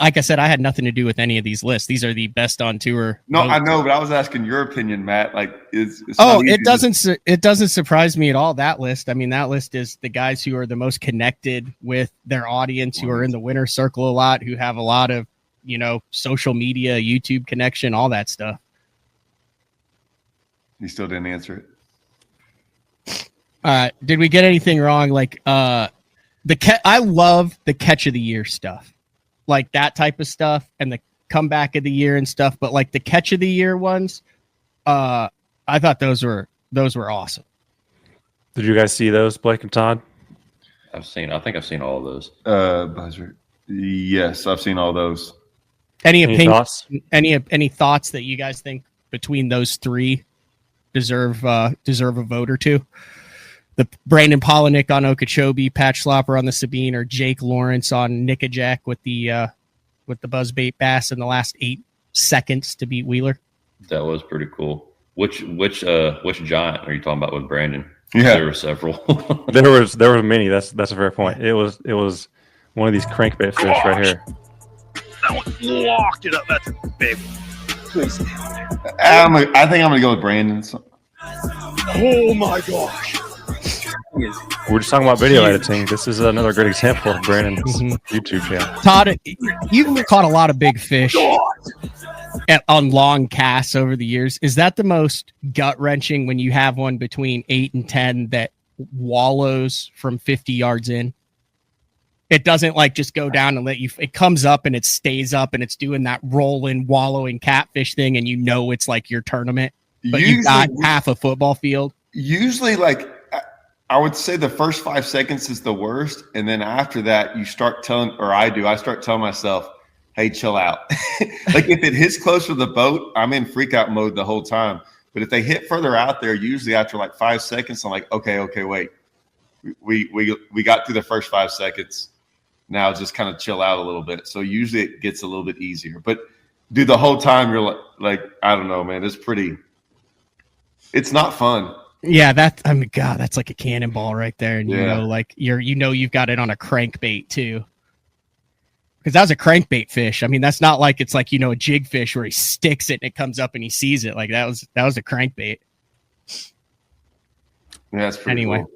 like I said, I had nothing to do with any of these lists. These are the best on tour. No, I know, but I was asking your opinion, Matt. Like, it doesn't surprise me at all. That list. I mean, that list is the guys who are the most connected with their audience, who are in the winner circle a lot, who have a lot of, social media, YouTube connection, all that stuff. You still didn't answer it. Did we get anything wrong? Like, I love the catch of the year stuff. Like that type of stuff and the comeback of the year and stuff, but like the catch of the year ones, I thought those were awesome. Did you guys see those, Blake and Todd? I think I've seen all of those. Buzzer. Yes, I've seen all those. Any thoughts? Any thoughts that you guys think between those 3 deserve a vote or two? The Brandon Polinick on Okeechobee, Patch Slopper on the Sabine, or Jake Lawrence on Nickajack with the buzzbait bass in the last 8 seconds to beat Wheeler. That was pretty cool. Which giant are you talking about with Brandon? Yeah, there were several. there were many. That's a fair point. It was one of these crankbait fish right here. That one locked it up. That's a big one. Please. I think I'm gonna go with Brandon. Oh my gosh. We're just talking about video editing. This is another great example of Brandon's YouTube channel. Todd, you've caught a lot of big fish on long casts over the years. Is that the most gut-wrenching when you have one between 8 and 10 that wallows from 50 yards in? It doesn't like just go down and let you. It comes up and it stays up and it's doing that rolling, wallowing catfish thing, and it's like your tournament, but you got half a football field. Usually, like I would say the first 5 seconds is the worst. And then after that, I start telling myself, hey, chill out. Like if it hits close to the boat, I'm in freak out mode the whole time. But if they hit further out there, usually after like 5 seconds, I'm like, okay, wait. We got through the first 5 seconds. Now just kind of chill out a little bit. So usually it gets a little bit easier. But dude, the whole time you're like I don't know, man. It's not fun. Yeah, God, that's like a cannonball right there. And you've got it on a crankbait too. Because that was a crankbait fish. I mean, that's not like it's like, a jig fish where he sticks it and it comes up and he sees it. Like that was a crankbait. Yeah, that's pretty cool.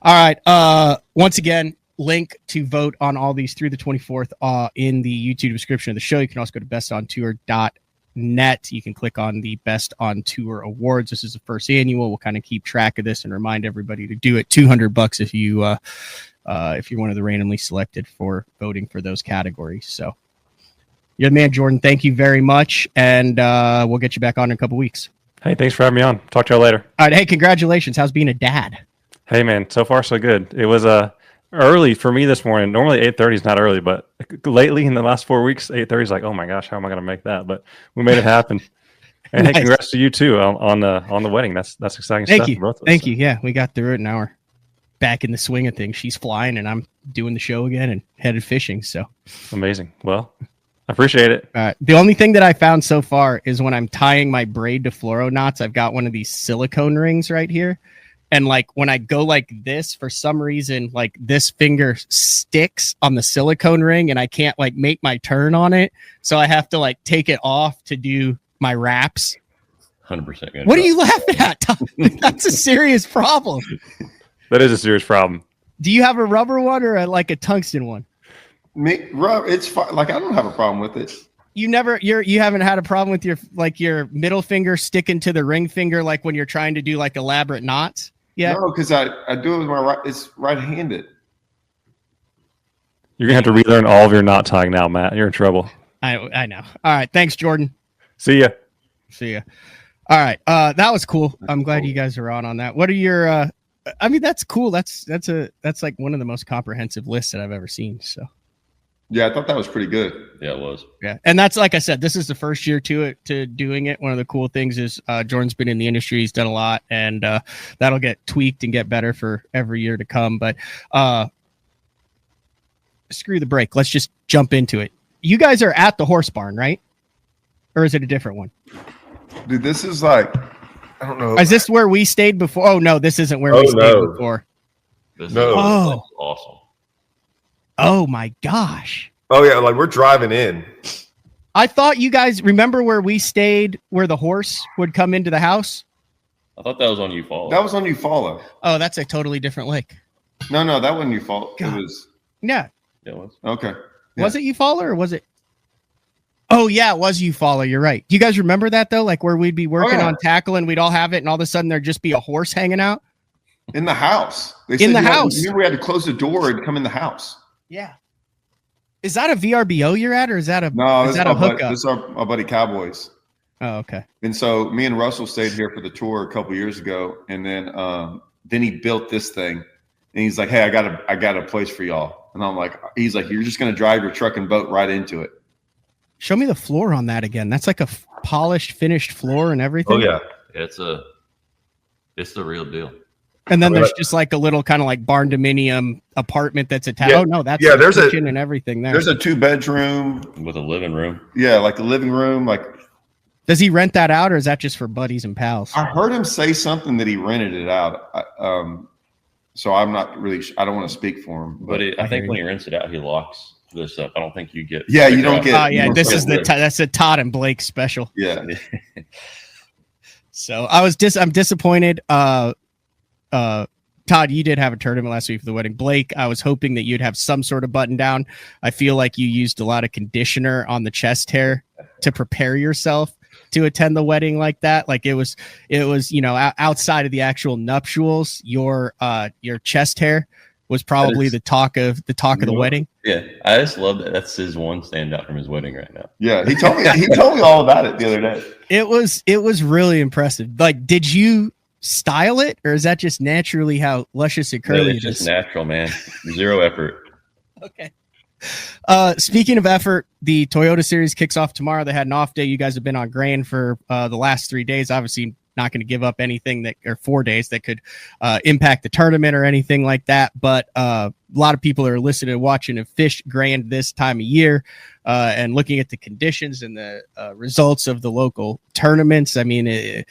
All right. Once again, link to vote on all these through the 24th in the YouTube description of the show. You can also go to bestontour.net. You can click on the Best on Tour Awards. This is the first annual. We'll kind of keep track of this and remind everybody to do it. $200 if you're one of the randomly selected for voting for those categories. So you're the man, Jordan. Thank you very much. And we'll get you back on in a couple weeks. Hey, thanks for having me on. Talk to y'all later. All right. Hey, congratulations. How's being a dad? Hey, man. So far, so good. It was early for me this morning. Normally 8:30 is not early, but lately in the last 4 weeks, 8:30 is like, oh my gosh, how am I going to make that? But we made it happen. And Nice. Hey, congrats to you too on the wedding. That's exciting stuff. Thank you. For both of us. Thank you. Yeah, we got through it. Now we're back in the swing of things. She's flying and I'm doing the show again and headed fishing. So Amazing. Well, I appreciate it. the only thing that I found so far is when I'm tying my braid to fluoro knots, I've got one of these silicone rings right here. And like when I go like this, for some reason, like this finger sticks on the silicone ring and I can't like make my turn on it. So I have to like take it off to do my wraps. 100% good. What are you laughing at, Todd? That's a serious problem. That is a serious problem. Do you have a rubber one or like a tungsten one? It's fine. Like I don't have a problem with it. You haven't had a problem with your middle finger sticking to the ring finger, like when you're trying to do like elaborate knots? Yeah. No, because I do it with my right. It's right-handed. You're gonna have to relearn all of your knot tying now, Matt. You're in trouble. I know. All right. Thanks, Jordan. See ya. All right. That was cool. I'm glad you guys are on that. What are your I mean, that's cool. That's like one of the most comprehensive lists that I've ever seen. So Yeah, I thought that was pretty good. Yeah, it was. yeah. And that's, like I said, this is the first year to doing it. One of the cool things is Jordan's been in the industry. He's done a lot, and that'll get tweaked and get better for every year to come. But screw the break. Let's just jump into it. You guys are at the horse barn, right? Or is it a different one? Dude, this is like, I don't know. Is this where we stayed before? Oh, no, this isn't where we stayed before. This No. is awesome. Oh, my gosh. Oh, yeah, like we're driving in. I thought you guys remember where we stayed, where the horse would come into the house? I thought that was on Eufaula. That was on Eufaula. Oh, that's a totally different lake. No, that wasn't Eufaula. God. It was Yeah. Yeah, it was. okay. Yeah. Was it Eufaula or was it? Oh, yeah, it was Eufaula. You're right. Do you guys remember that, though? Like where we'd be working on tackle and we'd all have it, and all of a sudden there'd just be a horse hanging out? In the house. They In the you had- house. You remember we had to close the door and come in the house. Yeah. Is that a VRBO you're at, or is that a No, is this that a hookup? this is our buddy Cowboys. Oh, okay. And so me and Russell stayed here for the tour a couple years ago, and then he built this thing, and he's like, "Hey, I got a place for y'all." And I'm like, "He's like, you're just gonna drive your truck and boat right into it." Show me the floor on that again. That's like a polished, finished floor and everything. Oh, yeah. It's the real deal. And then there's just like a little kind of like barn dominium apartment that's attached. Yeah. Oh no, that's Yeah, the there's a- kitchen and everything there. There's a 2-bedroom. With a living room. Yeah, like a living room. Like Does he rent that out, or is that just for buddies and pals? I heard him say something that he rented it out. So I'm not really. I don't want to speak for him, But but I think when he rents it out, he locks this up. I don't think you get. Yeah, you don't get- Oh yeah, you this don't is get that's a Todd and Blake special. yeah. So I'm disappointed. Todd, you did have a tournament last week for the wedding. Blake, I was hoping that you'd have some sort of button down. I feel like you used a lot of conditioner on the chest hair to prepare yourself to attend the wedding like that. Like it was, outside of the actual nuptials, your chest hair was probably the talk of the wedding. Yeah, I just love that. That's his one standout from his wedding right now. Yeah, he told me all about it the other day. It was really impressive. Like, did you style it, or is that just naturally how luscious and curly It's it just is? natural, man. Zero effort. Okay. Speaking of effort, the Toyota Series kicks off tomorrow. They had an off day. You guys have been on grain for the last 3 days. Obviously, not going to give up anything that, or 4 days that could impact the tournament or anything like that. But a lot of people are listening and watching and fish grand this time of year and looking at the conditions and the results of the local tournaments. I mean,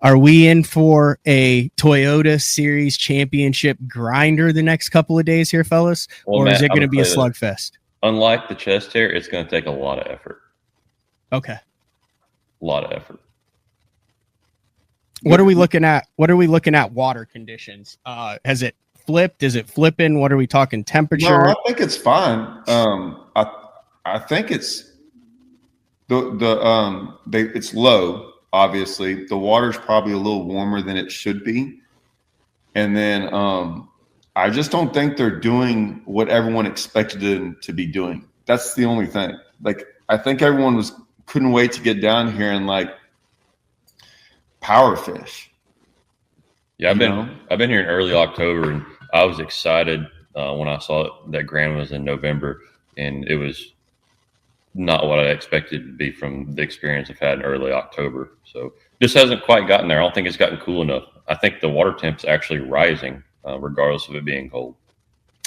are we in for a Toyota Series championship grinder the next couple of days here, fellas? Well, or Matt, is it going to I'm be a gonna tell you slugfest? Unlike the chest hair, it's going to take a lot of effort. Okay. A lot of effort. What are we looking at? What are we looking at water conditions? Has it flipped? Is it flipping? What are we talking temperature? No, I think it's fine. I think it's it's low. Obviously, the water's probably a little warmer than it should be, and then I just don't think they're doing what everyone expected them to be doing. That's the only thing. Like, I think everyone couldn't wait to get down here and like power fish. Yeah, I've been here in early October, and I was excited when I saw that Grand was in November, and it was not what I expected to be from the experience I've had in early October. So just hasn't quite gotten there. I don't think it's gotten cool enough. I think the water temp's actually rising, regardless of it being cold.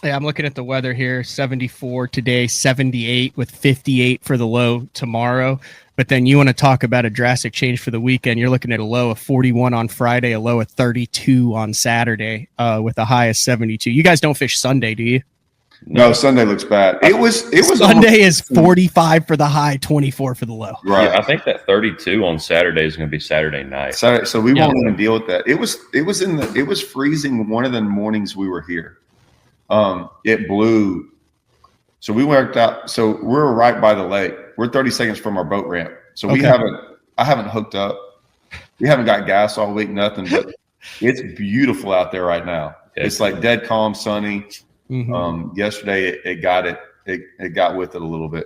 Yeah, I'm looking at the weather here. 74 today, 78 with 58 for the low tomorrow. But then you want to talk about a drastic change for the weekend. You're looking at a low of 41 on Friday, a low of 32 on Saturday, with a high of 72. You guys don't fish Sunday, do you? No, Sunday looks bad. It was Sunday is 45 for the high, 24 for the low. Right. Yeah, I think that 32 on Saturday is going to be Saturday night. So we won't even deal with that. It was freezing one of the mornings we were here. It blew. So we worked out. So we're right by the lake. We're 30 seconds from our boat ramp. So I haven't hooked up. We haven't got gas all week, nothing, but it's beautiful out there right now. Yeah. It's like dead calm, sunny. Mm-hmm. Yesterday it got with it a little bit.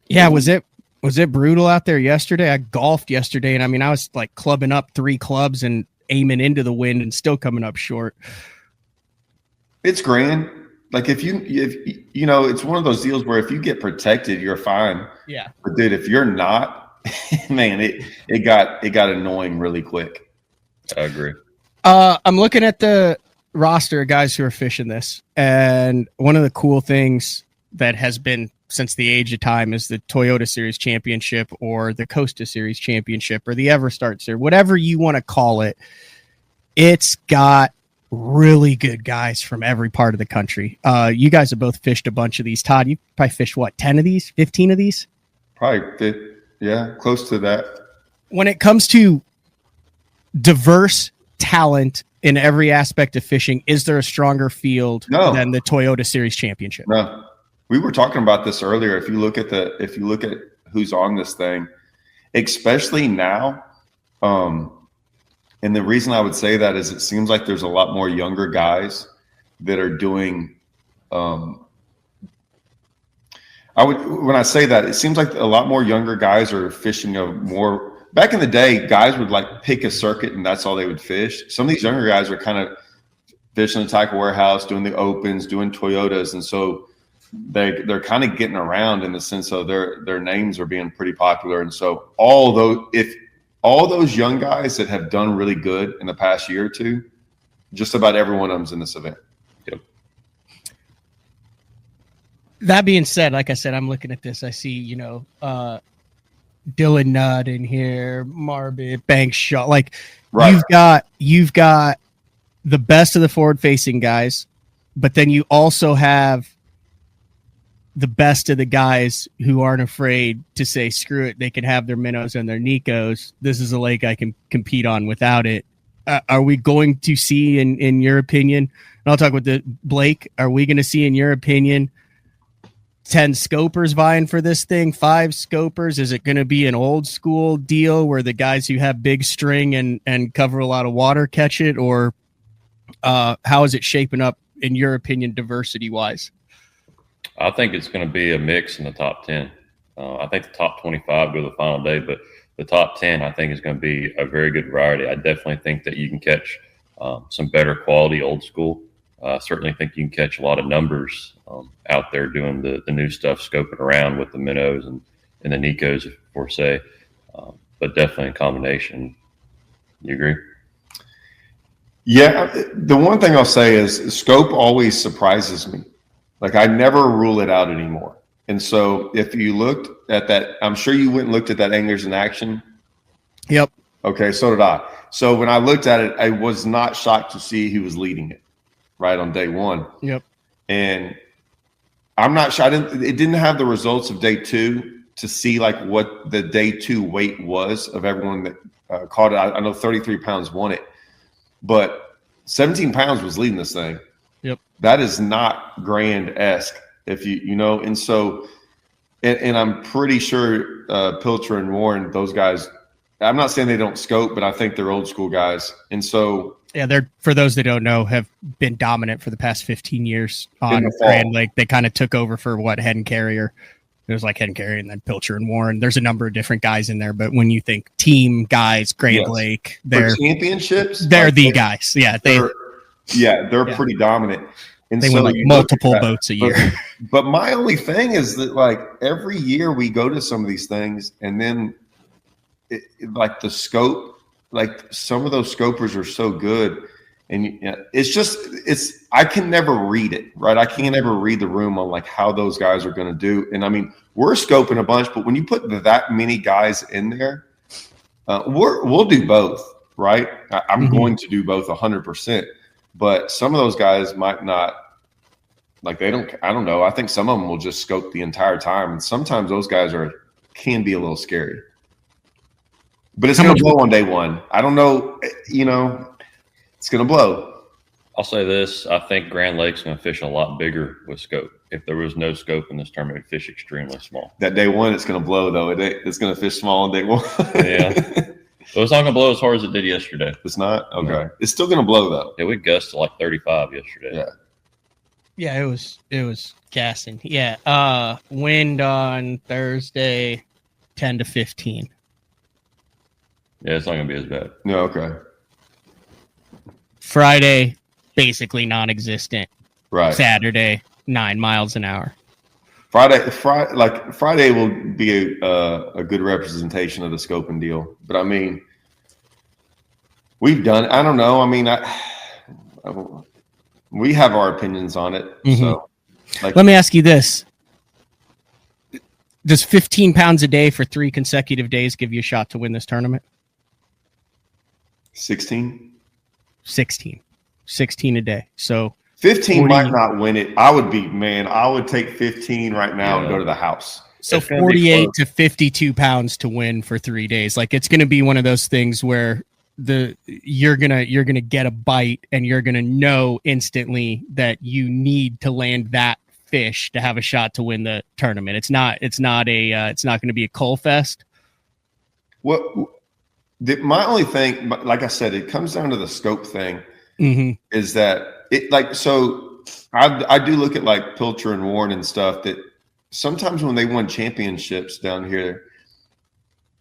Yeah. Was it brutal out there yesterday? I golfed yesterday, and I mean, I was like clubbing up 3 clubs and aiming into the wind and still coming up short. It's grand. Like if you know, it's one of those deals where if you get protected, you're fine. Yeah. But dude, if you're not, man, it got annoying really quick. I agree. I'm looking at the roster of guys who are fishing this, and one of the cool things that has been since the age of time is the Toyota Series Championship or the Costa Series Championship or the Everstart Series, whatever you want to call it. It's got really good guys from every part of the country. You guys have both fished a bunch of these. Todd, you probably fished 10 of these, 15 of these? Probably, yeah, close to that. When it comes to diverse talent in every aspect of fishing, is there a stronger field than the Toyota Series Championship? No. We were talking about this earlier. If you look at who's on this thing, especially now, and the reason I would say that is it seems like there's a lot more younger guys that are doing. When I say that, it seems like a lot more younger guys are fishing more. Back in the day, guys would like pick a circuit and that's all they would fish. Some of these younger guys are kind of fishing the Tackle Warehouse, doing the Opens, doing Toyotas, and so they're kind of getting around in the sense of their names are being pretty popular. And so all those young guys that have done really good in the past year or two, just about every one of them's in this event. Yep. That being said, like I said, I'm looking at this. I see, Dylan Nutt in here, Marbit, Banks Shaw. Like right. You've got the best of the forward-facing guys, but then you also have the best of the guys who aren't afraid to say, screw it, they can have their minnows and their Nikos. This is a lake I can compete on without it. Are we going to see, in your opinion, and I'll talk with Blake, are we going to see, in your opinion, 10 scopers vying for this thing, 5 scopers? Is it going to be an old school deal where the guys who have big string and cover a lot of water catch it? Or how is it shaping up, in your opinion, diversity-wise? I think it's going to be a mix in the top 10. I think the top 25 go to the final day, but the top 10, I think, is going to be a very good variety. I definitely think that you can catch some better quality old school. Certainly think you can catch a lot of numbers out there doing the new stuff, scoping around with the minnows and the Nikos, for say. But definitely a combination. You agree? Yeah. The one thing I'll say is scope always surprises me. Like, I never rule it out anymore. And so if you looked at that, I'm sure you went and looked at that Anglers in Action. Yep. Okay, so did I. So when I looked at it, I was not shocked to see he was leading it right on day one. Yep. And I'm not sure. It didn't have the results of day two to see like what the day two weight was of everyone that caught it. I know 33 pounds won it, but 17 pounds was leading this thing. Yep. That is not Grand-esque, if you know. And so, and I'm pretty sure Pilcher and Warren, those guys, I'm not saying they don't scope, but I think they're old school guys. And so, yeah, they're, for those that don't know, have been dominant for the past 15 years on Grand Lake. They kind of took over for what Head and Carrier. It was like Head and Carrier and then Pilcher and Warren. There's a number of different guys in there, but when you think team guys, Grand Lake, they're for championships. They're like the guys. Yeah, they're pretty dominant. And they win like multiple boats a year. But my only thing is that like every year we go to some of these things, and then like the scope, like some of those scopers are so good, and it's I can never read it, right? I can't ever read the room on like how those guys are going to do. And I mean, we're scoping a bunch, but when you put that many guys in there, we'll do both, right? I'm going to do both 100%. But some of those guys might not, like I don't know. I think some of them will just scope the entire time. And sometimes those guys can be a little scary. But it's going to blow on day one. I don't know, it's going to blow. I'll say this. I think Grand Lake's going to fish a lot bigger with scope. If there was no scope in this tournament, it'd fish extremely small. That day one, it's going to blow, though. It's going to fish small on day one. Yeah. So it's not going to blow as hard as it did yesterday. It's not? Okay. No. It's still going to blow, though. Yeah, we gusted to like 35 yesterday. Yeah. Yeah, it was gassing. Yeah. Wind on Thursday, 10 to 15. Yeah, it's not going to be as bad. No, okay. Friday, basically non-existent. Right. Saturday, 9 miles an hour. Friday will be a good representation of the scoping deal. But I mean, we've done. I don't know. I mean, we have our opinions on it. Mm-hmm. So, let me ask you this: does 15 pounds a day for 3 consecutive days give you a shot to win this tournament? 16 a day. So 15 might not win it. I would take 15 right now and go to the house. So 48 to 52 pounds to win for 3 days. Like, it's going to be one of those things where you're going to get a bite and you're going to know instantly that you need to land that fish to have a shot to win the tournament. It's not going to be a coal fest. My only thing, like I said, it comes down to the scope thing. Mm-hmm. Is that it? Like, so I do look at like Pilcher and Warren and stuff that sometimes when they won championships down here,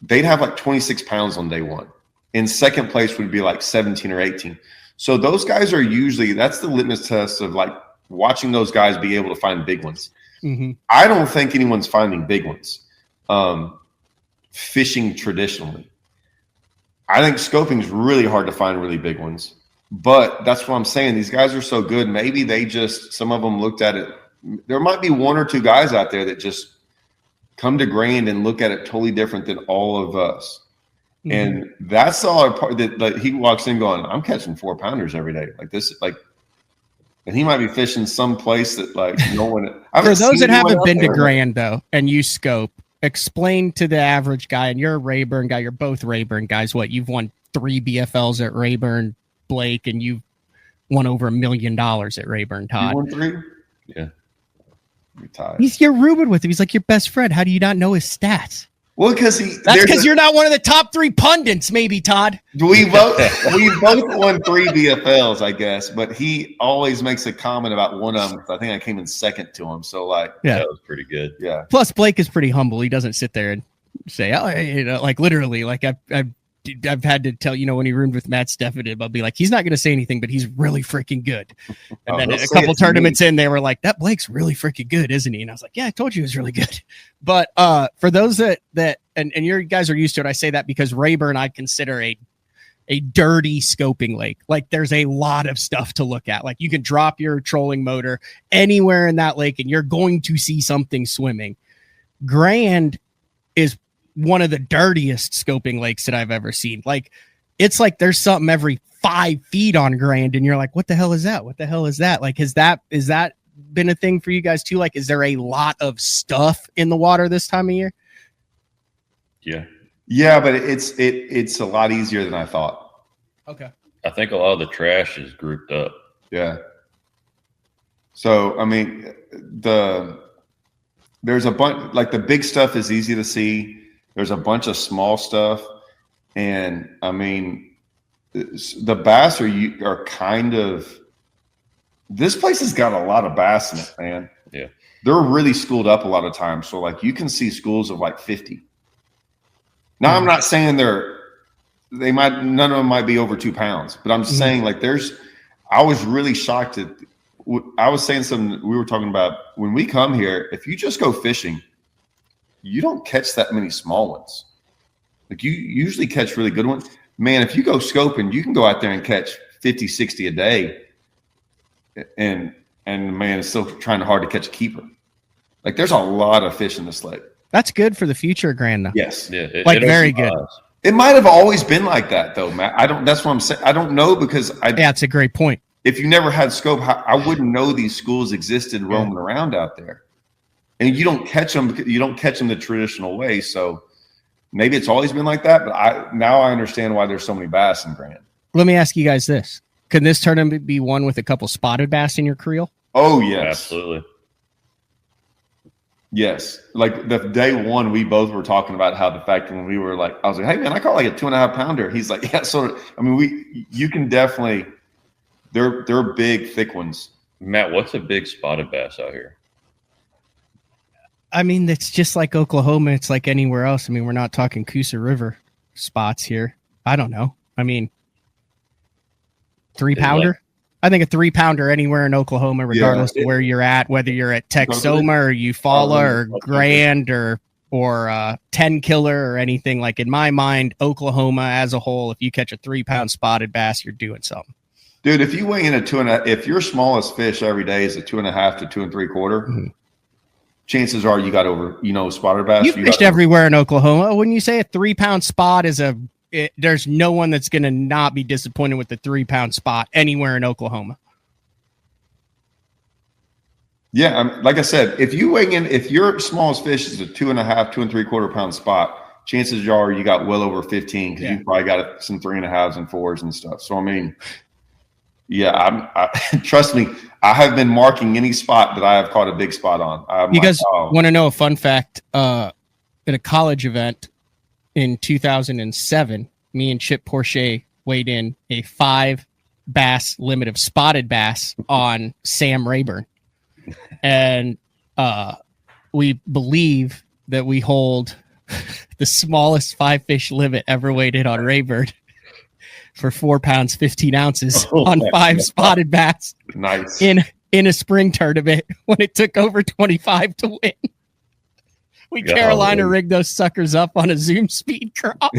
they'd have like 26 pounds on day one. In second place would be like 17 or 18. So those guys are usually, that's the litmus test of like watching those guys be able to find big ones. Mm-hmm. I don't think anyone's finding big ones fishing traditionally. I think scoping is really hard to find really big ones. But that's what I'm saying. These guys are so good. Maybe some of them looked at it. There might be 1 or 2 guys out there that just come to Grand and look at it totally different than all of us. Mm-hmm. And that's all part that like, he walks in going, I'm catching 4-pounders every day. Like this, and he might be fishing some place that like no one. For those that haven't been to Grand though, and you scope, explain to the average guy, and you're a Rayburn guy, you're both Rayburn guys. What, you've won 3 BFLs at Rayburn, Blake, and you've won over $1 million at Rayburn, Todd. You won 3? Yeah. You're Ruben with him. He's like your best friend. How do you not know his stats? Well, because you're not one of the top 3 pundits, maybe, Todd. We both won 3 BFLs, I guess, but he always makes a comment about one of them. I think I came in second to him. So that was pretty good. Yeah. Plus, Blake is pretty humble. He doesn't sit there and say, oh, like literally, like I've had to tell, when he roomed with Matt Steffenib, I'll be like, he's not going to say anything, but he's really freaking good. And then a couple tournaments in, they were like, that Blake's really freaking good, isn't he? And I was like, yeah, I told you he was really good. But for those that and you guys are used to it, I say that because Rayburn I consider a dirty scoping lake. Like there's a lot of stuff to look at. Like you can drop your trolling motor anywhere in that lake and you're going to see something swimming. Grand is one of the dirtiest scoping lakes that I've ever seen. Like it's like there's something every 5 feet on Grand and you're like, what the hell is that? What the hell is that? Like, is that been a thing for you guys too? Like, is there a lot of stuff in the water this time of year? Yeah, but it's a lot easier than I thought. Okay. I think a lot of the trash is grouped up. Yeah. So, I mean, there's a bunch, like the big stuff is easy to see. There's a bunch of small stuff. And I mean, the bass are kind of, this place has got a lot of bass in it, man. Yeah. They're really schooled up a lot of times. So like you can see schools of like 50. Now, I'm not saying none of them might be over 2 pounds, but I'm just saying like I was really shocked at, I was saying something we were talking about when we come here, if you just go fishing, you don't catch that many small ones. Like you usually catch really good ones. Man, if you go scoping, you can go out there and catch 50, 60 a day. And man, it's still trying hard to catch a keeper. Like there's a lot of fish in this lake. That's good for the future, Grand, though. Yes. Yeah. Very good. It might have always been like that, though, Matt. That's what I'm saying. I don't know because yeah, it's a great point. If you never had scope, I wouldn't know these schools existed roaming around out there. And you don't catch them the traditional way. So maybe it's always been like that, but now I understand why there's so many bass in Grand. Let me ask you guys this. Can this tournament be won with a couple spotted bass in your creel? Oh, yes. Absolutely. Yes. Like the day one, we both were talking about how the fact when we were like, I was like, hey man, I caught like a 2.5 pounder. He's like, yeah, so I mean, you can definitely, they're big, thick ones. Matt, what's a big spotted bass out here? I mean, it's just like Oklahoma. It's like anywhere else. I mean, we're not talking Coosa River spots here. I don't know. I mean, 3-pounder. I think a 3-pounder anywhere in Oklahoma, regardless of where you're at, whether you're at Texoma or Eufaula or Grand or 10 killer or anything. Like in my mind, Oklahoma as a whole, if you catch a 3-pound spotted bass, you're doing something. Dude, if you weigh in at 2.5, if your smallest fish every day is a 2.5 to 2 3/4, chances are you got over, spotted bass. You fished everywhere in Oklahoma. Wouldn't you say a 3-pound spot is there's no one that's going to not be disappointed with the 3-pound spot anywhere in Oklahoma? Yeah, like I said, if your smallest fish is a 2.5, 2 3/4 pound spot, chances are you got well over 15 because you probably got some 3.5s and 4s and stuff. So I mean, yeah, trust me, I have been marking any spot that I have caught a big spot on. You guys want to know a fun fact? At a college event in 2007, me and Chip Porcher weighed in a 5 bass limit of spotted bass on Sam Rayburn. And we believe that we hold the smallest 5 fish limit ever weighed in on Rayburn for 4 pounds, 15 ounces on 5 spotted bass. Nice. In a spring tournament when it took over 25 to win. We Carolina rigged those suckers up on a Zoom speed crawl.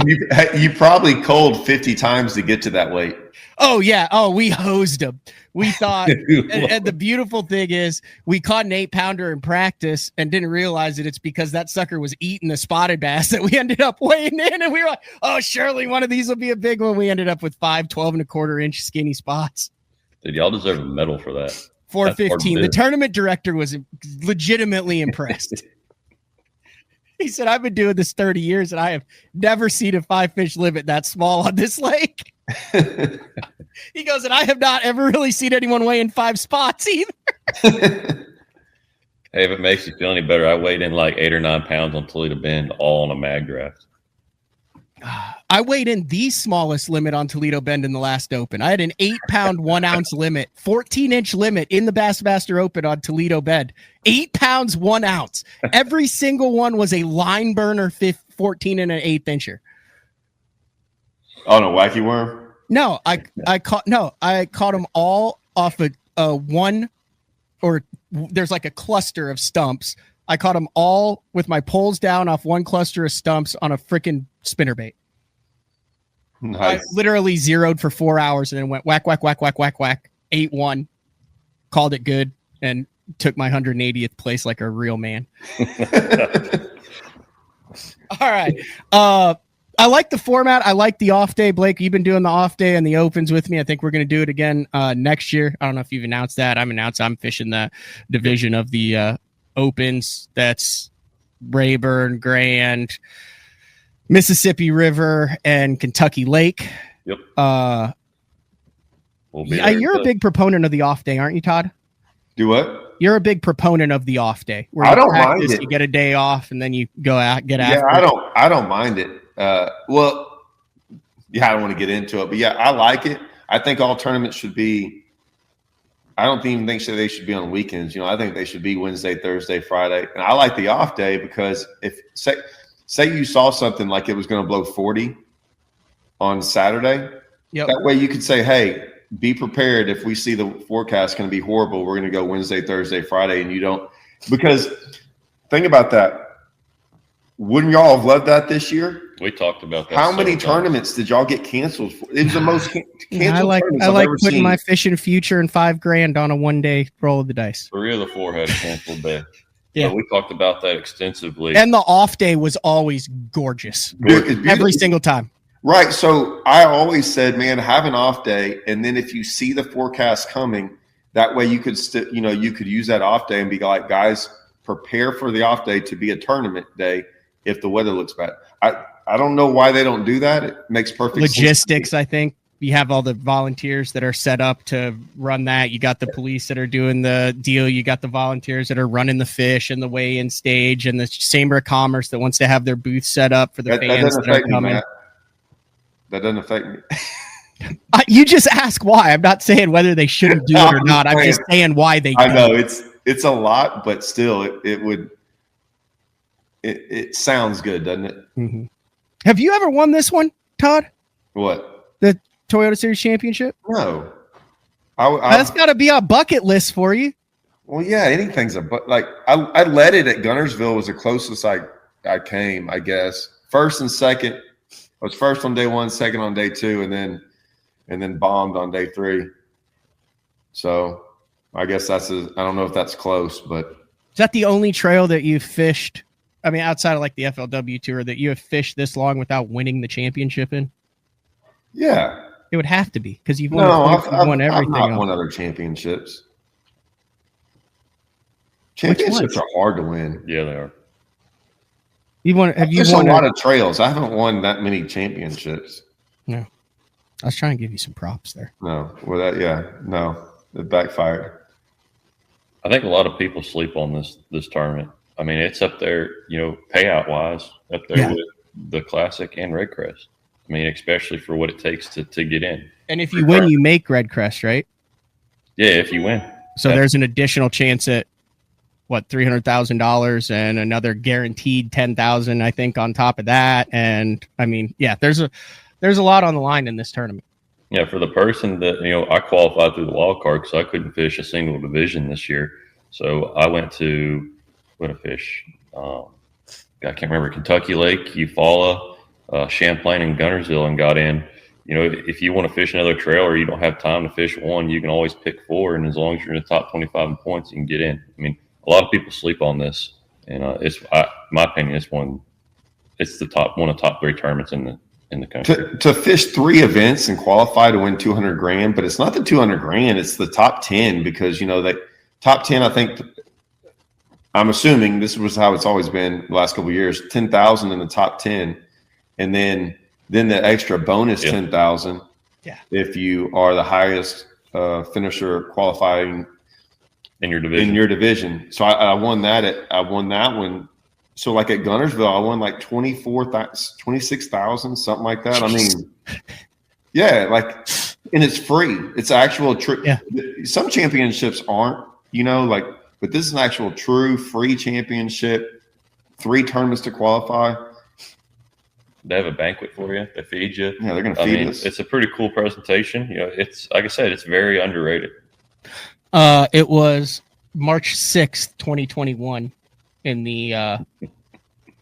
You probably culled 50 times to get to that weight. Oh, yeah. Oh, we hosed them. We thought, and the beautiful thing is we caught an 8-pounder in practice and didn't realize that it's because that sucker was eating the spotted bass that we ended up weighing in. And we were like, oh, surely one of these will be a big one. We ended up with 5 12.25-inch skinny spots. Dude, y'all deserve a medal for that. 415. The tournament director was legitimately impressed. He said, I've been doing this 30 years and I have never seen a 5-fish limit that small on this lake. He goes, and I have not ever really seen anyone weigh in 5 spots either. Hey, if it makes you feel any better, I weighed in like 8 or 9 pounds on Toledo Bend, all on a mag draft. I weighed in the smallest limit on Toledo Bend in the last Open. I had an 8-pound, 1-ounce limit, 14-inch limit in the Bassmaster Open on Toledo Bend. 8 pounds, 1 ounce. Every single one was a line burner 14 and an 1/8 incher. Oh no, wacky worm. No, I caught them all off a one, or there's like a cluster of stumps. I caught them all with my poles down off one cluster of stumps on a freaking spinnerbait. Nice. I literally zeroed for 4 hours and then went whack, whack, whack, whack, whack, whack. 8-1, called it good, and took my 180th place like a real man. All right. I like the format. I like the off day. Blake, you've been doing the off day and the opens with me. I think we're going to do it again next year. I don't know if you've announced that. I'm fishing the division of the opens. That's Rayburn, Grand, Mississippi River, and Kentucky Lake. Yep. You're a big proponent of the off day, aren't you, Todd? Do what? You're a big proponent of the off day. Where I you don't practice, mind it. You get a day off and then you go out, get Yeah, after. I don't mind it. I don't want to get into it, but yeah, I like it. I think all tournaments should be. I don't even think they should be on weekends. I think they should be Wednesday, Thursday, Friday. And I like the off day because if say you saw something like it was going to blow 40 on Saturday, that way you could say, hey, be prepared. If we see the forecast going to be horrible, we're going to go Wednesday, Thursday, Friday, and you don't. Because think about that. Wouldn't y'all have loved that this year? We talked about that. How many tournaments did y'all get canceled for? It was the most canceled tournaments I I've like ever putting seen. my fishing future and $5,000 on a 1 day roll of the dice. 3 of the 4 had a canceled day. Yeah. So we talked about that extensively. And the off day was always gorgeous. Dude, Every single time. Right. So I always said, man, have an off day. And then if you see the forecast coming, that way you could you could use that off day and be like, guys, prepare for the off day to be a tournament day if the weather looks bad. I don't know why they don't do that. It makes perfect Logistics, sense. I think. You have all the volunteers that are set up to run that. You got the police that are doing the deal. You got the volunteers that are running the fish and the weigh-in stage, and the Chamber of Commerce that wants to have their booth set up for the fans that are coming. Matt. That doesn't affect me. You just ask why. I'm not saying whether they shouldn't do it or not. I'm just saying why they do. I know it's a lot, but still, it sounds good, doesn't it? Mm-hmm. Have you ever won this one, Todd? What? The Toyota Series Championship? No. That's got to be a bucket list for you. Well, yeah, anything's I led it at Gunnersville was the closest I came, I guess. First and second. I was first on day 1, second on day 2, and then bombed on day 3. So I guess I don't know if that's close, but is that the only trail that you've fished? I mean, outside of like the FLW tour, that you have fished this long without winning the championship in? Yeah, it would have to be because you've won. I've won everything. I've not won other championships. Championships are hard to win. Yeah, they are. Have you won a lot of trails? I haven't won that many championships. No, I was trying to give you some props there. No, it backfired. I think a lot of people sleep on this tournament. I mean, it's up there, payout wise, up there with the Classic and Red Crest. I mean, especially for what it takes to get in. And if you win, you make Red Crest, right? Yeah, if you win. So there's an additional chance at $300,000 and another guaranteed $10,000, I think, on top of that. And I mean, yeah, there's a lot on the line in this tournament. Yeah, for the person that I qualified through the wild card because I couldn't fish a single division this year, so I went to what a fish. I can't remember, Kentucky Lake, Eufaula, Champlain, and Gunnersville, and got in. If you want to fish another trail or you don't have time to fish one, you can always pick 4, and as long as you're in the top 25 in points, you can get in. I mean, a lot of people sleep on this, and my opinion, it's one of the top 3 tournaments in the country. To fish 3 events and qualify to win $200,000, but it's not the $200,000; it's the top 10 because that top 10. I think I'm assuming this was how it's always been the last couple of years: 10,000 in the top 10, and then the extra bonus 10,000. Yeah, if you are the highest finisher qualifying in your division. So I won that. I won that one. So like at Gunnersville, I won like 26,000, something like that. I mean, yeah, and it's free. It's actual true. Yeah. Some championships aren't, but this is an actual true free championship, 3 tournaments to qualify. They have a banquet for you. They feed you. Yeah, they're going to feed us. It's a pretty cool presentation. It's like I said, it's very underrated. It was March 6th, 2021 in the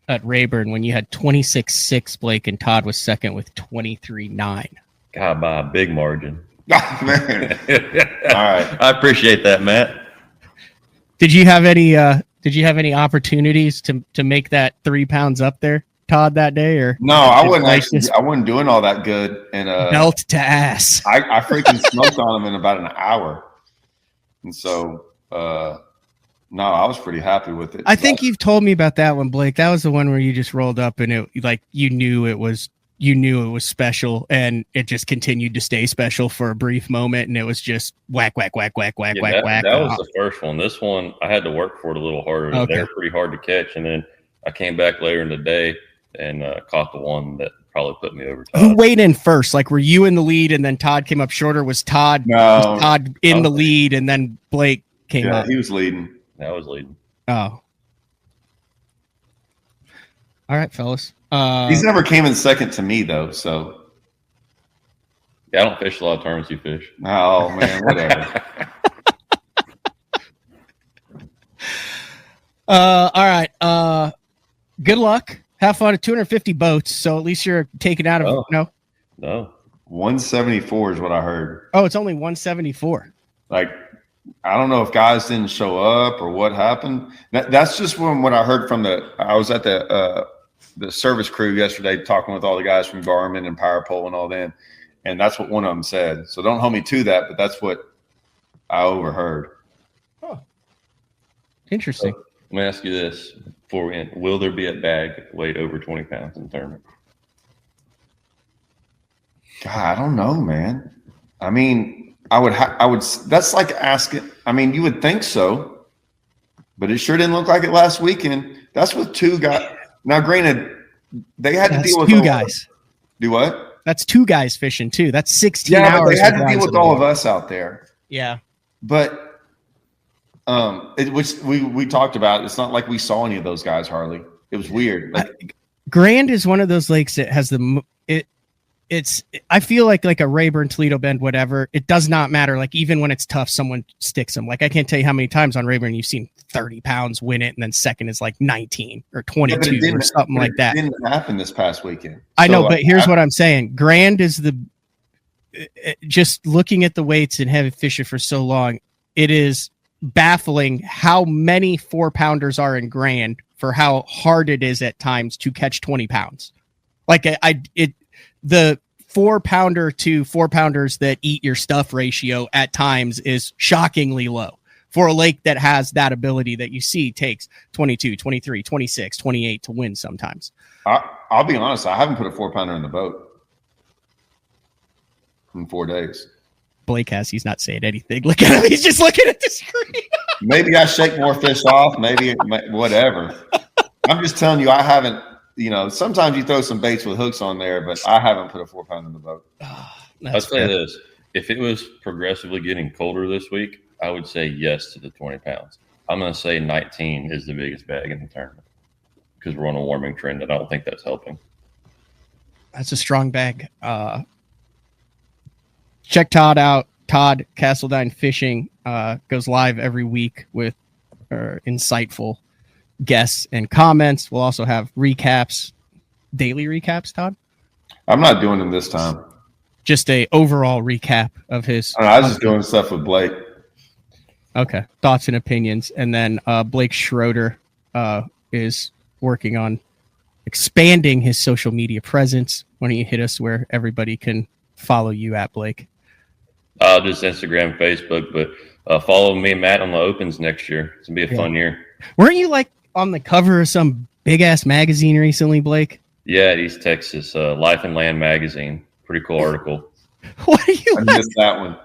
at Rayburn when you had 26-6 Blake and Todd was second with 23-9. God, by a big margin. Oh, man. All right. I appreciate that, Matt. Did you have any opportunities to make that 3 pounds up there, Todd, that day? Or no, I wasn't doing all that good. And belt to ass. I freaking smoked on them in about an hour. And so no, I was pretty happy with it. I think you've told me about that one, Blake. That was the one where you just rolled up and it like you knew it was special and it just continued to stay special for a brief moment and it was just whack, whack, whack, whack, whack, whack, whack. That was the first one. This one I had to work for it a little harder. Okay. They were pretty hard to catch. And then I came back later in the day and caught the one that probably put me over Todd. Who weighed in first? Like, were you in the lead and then Todd came up shorter? Was Todd in the lead and then Blake came up? Yeah, he was leading. I was leading. Oh. All right, fellas. He's never came in second to me, though, so. Yeah, I don't fish a lot of tournaments you fish. Oh, man, whatever. All right. Good luck. Have fun at 250 boats, so at least you're taken out of No. 174 is what I heard. Oh, it's only 174. Like, I don't know if guys didn't show up or what happened. That's just what I heard from I was at the service crew yesterday talking with all the guys from Garmin and Power Pole and all them. And that's what one of them said. So don't hold me to that, but that's what I overheard. Oh, interesting. So, let me ask you this before we end. Will there be a bag weight over 20 pounds in the tournament? God, I don't know, man. I mean, I would. That's like asking. I mean, you would think so, but it sure didn't look like it last weekend. That's with 2 guys. Now, granted, they had to deal with 2 guys. Do what? That's 2 guys fishing too. That's 16 hours. Yeah, but they had to deal with all of us out there. Yeah, but which we talked about. It's not like we saw any of those guys hardly. It was weird. Like, Grand is one of those lakes that has I feel like a Rayburn, Toledo Bend, whatever. It does not matter. Like, even when it's tough, someone sticks them. Like, I can't tell you how many times on Rayburn you've seen 30 pounds win it, and then second is like 19 or 22 or something like that. It didn't happen this past weekend. I know, but here's what I'm saying. Grand is just looking at the weights and having fished it for so long, it is baffling how many 4-pounders are in Grand for how hard it is at times to catch 20 pounds. Like, the 4-pounder to 4-pounders that eat your stuff ratio at times is shockingly low for a lake that has that ability that you see takes 22, 23, 26, 28 to win sometimes. I'll be honest. I haven't put a 4-pounder in the boat in 4 days. Blake has. He's not saying anything. Look at him. He's just looking at the screen. Maybe I shake more fish off. Maybe whatever. I'm just telling you, I haven't. Sometimes you throw some baits with hooks on there, but I haven't put a 4-pounder in the boat. I'll say this. If it was progressively getting colder this week, I would say yes to the 20 pounds. I'm going to say 19 is the biggest bag in the tournament because we're on a warming trend, and I don't think that's helping. That's a strong bag. Check Todd out. Todd, Castledine Fishing, goes live every week with insightful guests and comments. We'll also have recaps, daily recaps, Todd. I'm not doing them this time. Just a overall recap of his. I was just doing stuff with Blake. Okay. Thoughts and opinions. And then Blake Schroeder is working on expanding his social media presence. Why don't you hit us where everybody can follow you at, Blake? Just Instagram, Facebook, but follow me and Matt on the Opens next year. It's going to be a fun year. Weren't you like on the cover of some big ass magazine recently, Blake? Yeah, at East Texas, Life and Land magazine. Pretty cool article. What are you? I missed that one.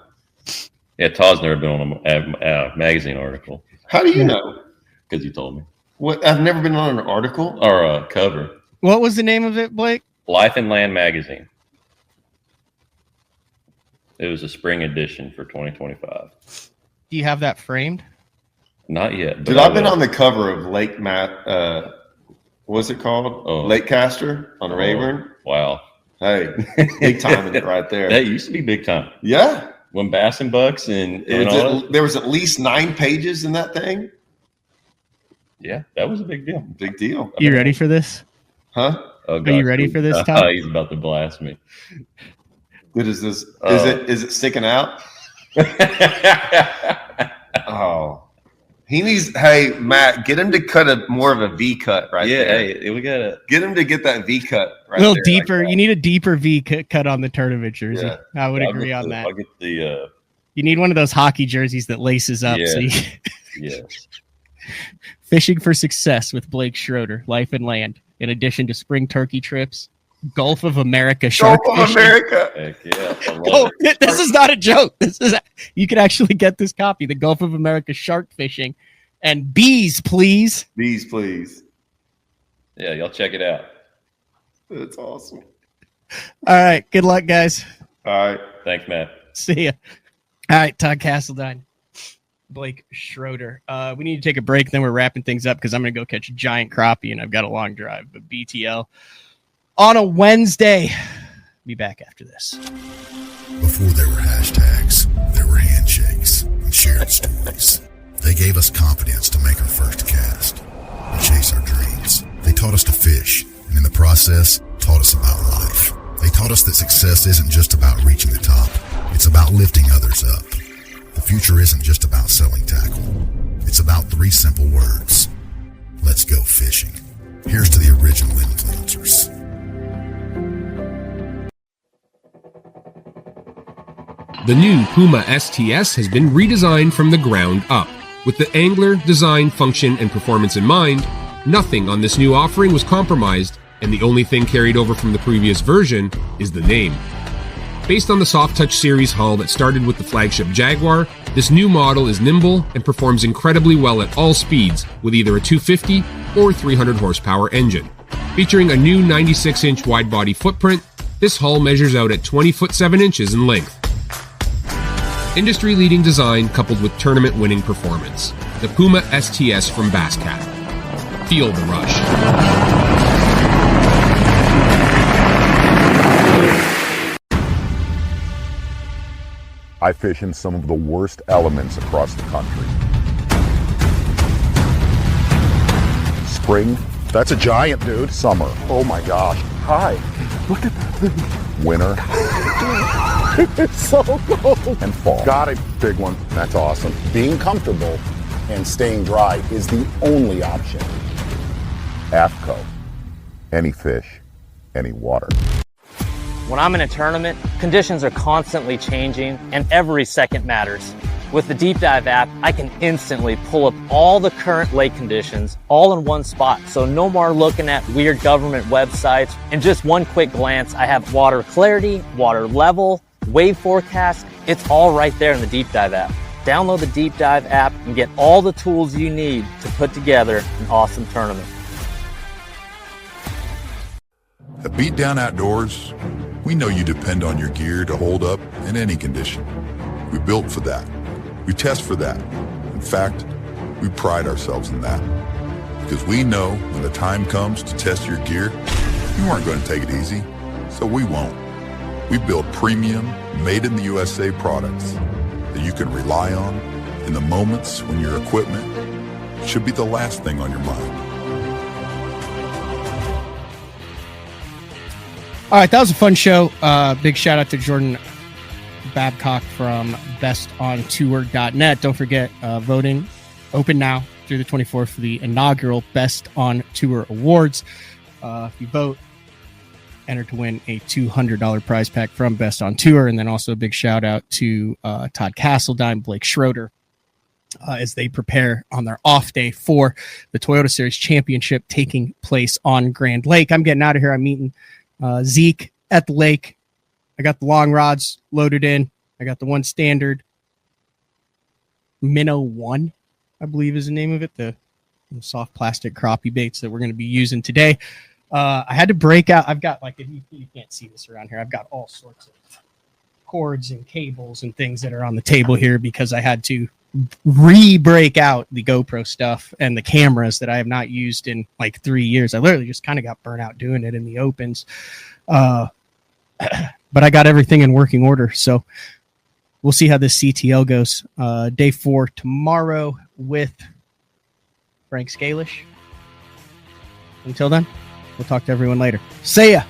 Yeah, Todd's never been on a magazine article. How do you know? Because you told me. What? I've never been on an article or a cover. What was the name of it, Blake? Life and Land magazine. It was a spring edition for 2025. Do you have that framed? Not yet. Dude, I've been on the cover of Lake Matt What's it called? Oh. Lake Caster on Rayburn. Wow. Hey, big time in it right there. That used to be big time. Yeah. When Bass and Bucks and there was at least 9 pages in that thing. Yeah, that was a big deal. Big deal. You ready for this? Huh? Oh, Are you ready for this, Todd? He's about to blast me. What is this? Is it sticking out? Oh. He needs, hey, Matt, get him to cut more of a V cut right there. Hey, we got to get him to get that V cut right a little there, deeper. like You need a deeper V cut on the tournament jersey. Yeah. I would agree on that. I'll get the You need one of those hockey jerseys that laces up. Yeah. So yes. Fishing for success with Blake Schroeder, life and land. In addition to spring turkey trips, Gulf of America shark Gulf of fishing. America. Heck yeah. I love it. This is not a joke. You can actually get this copy. The Gulf of America shark fishing, and bees, please. Bees, please. Yeah, y'all check it out. That's awesome. All right. Good luck, guys. All right. Thanks, Matt. See ya. All right, Todd Castledine, Blake Schroeder. We need to take a break. Then we're wrapping things up because I'm going to go catch a giant crappie, and I've got a long drive. But BTL on a Wednesday. Be back after this. Before there were hashtags, there were handshakes and shared stories. They gave us confidence to make our first cast and chase our dreams. They taught us to fish, and in the process, taught us about life. They taught us that success isn't just about reaching the top. It's about lifting others up. The future isn't just about selling tackle. It's about 3 simple words. Let's go fishing. Here's to the original influencers. The new Puma STS has been redesigned from the ground up. With the angler, design, function, and performance in mind, nothing on this new offering was compromised, and the only thing carried over from the previous version is the name. Based on the Soft Touch series hull that started with the flagship Jaguar, this new model is nimble and performs incredibly well at all speeds with either a 250 or 300 horsepower engine. Featuring a new 96-inch wide-body footprint, this hull measures out at 20 foot 7 inches in length. Industry-leading design coupled with tournament-winning performance. The Puma STS from Basscat. Feel the rush. I fish in some of the worst elements across the country. Spring, that's a giant, dude. Summer, oh my gosh. Hi, look at that thing. Winter, it's so cold. And fall. Got a big one, that's awesome. Being comfortable and staying dry is the only option. AFCO, any fish, any water. When I'm in a tournament, conditions are constantly changing and every second matters. With the Deep Dive app, I can instantly pull up all the current lake conditions all in one spot. So no more looking at weird government websites. In just one quick glance, I have water clarity, water level, wave forecast. It's all right there in the Deep Dive app. Download the Deep Dive app and get all the tools you need to put together an awesome tournament. At Beat Down Outdoors, we know you depend on your gear to hold up in any condition. We built for that. We test for that. In fact, we pride ourselves in that. Because we know when the time comes to test your gear, you aren't going to take it easy, so we won't. We build premium, made in the USA products that you can rely on in the moments when your equipment should be the last thing on your mind. All right, that was a fun show. Big shout out to Jordan Babcock from bestontour.net. Don't forget, voting open now through the 24th for the inaugural Best on Tour Awards. If you vote, enter to win a $200 prize pack from Best on Tour. And then also a big shout out to Todd Castledine, Blake Schroeder, as they prepare on their off day for the Toyota Series Championship taking place on Grand Lake. I'm getting out of here. I'm meeting Zeke at the lake. I got the long rods loaded in. I got the one standard Minnow 1, I believe is the name of it. The soft plastic crappie baits that we're going to be using today. I had to break out. I've got you can't see this around here. I've got all sorts of cords and cables and things that are on the table here because I had to re-break out the GoPro stuff and the cameras that I have not used in like 3 years. I literally just kind of got burnt out doing it in the opens. But I got everything in working order. So we'll see how this CTL goes. Day 4 tomorrow with Frank Scalish. Until then, we'll talk to everyone later. See ya.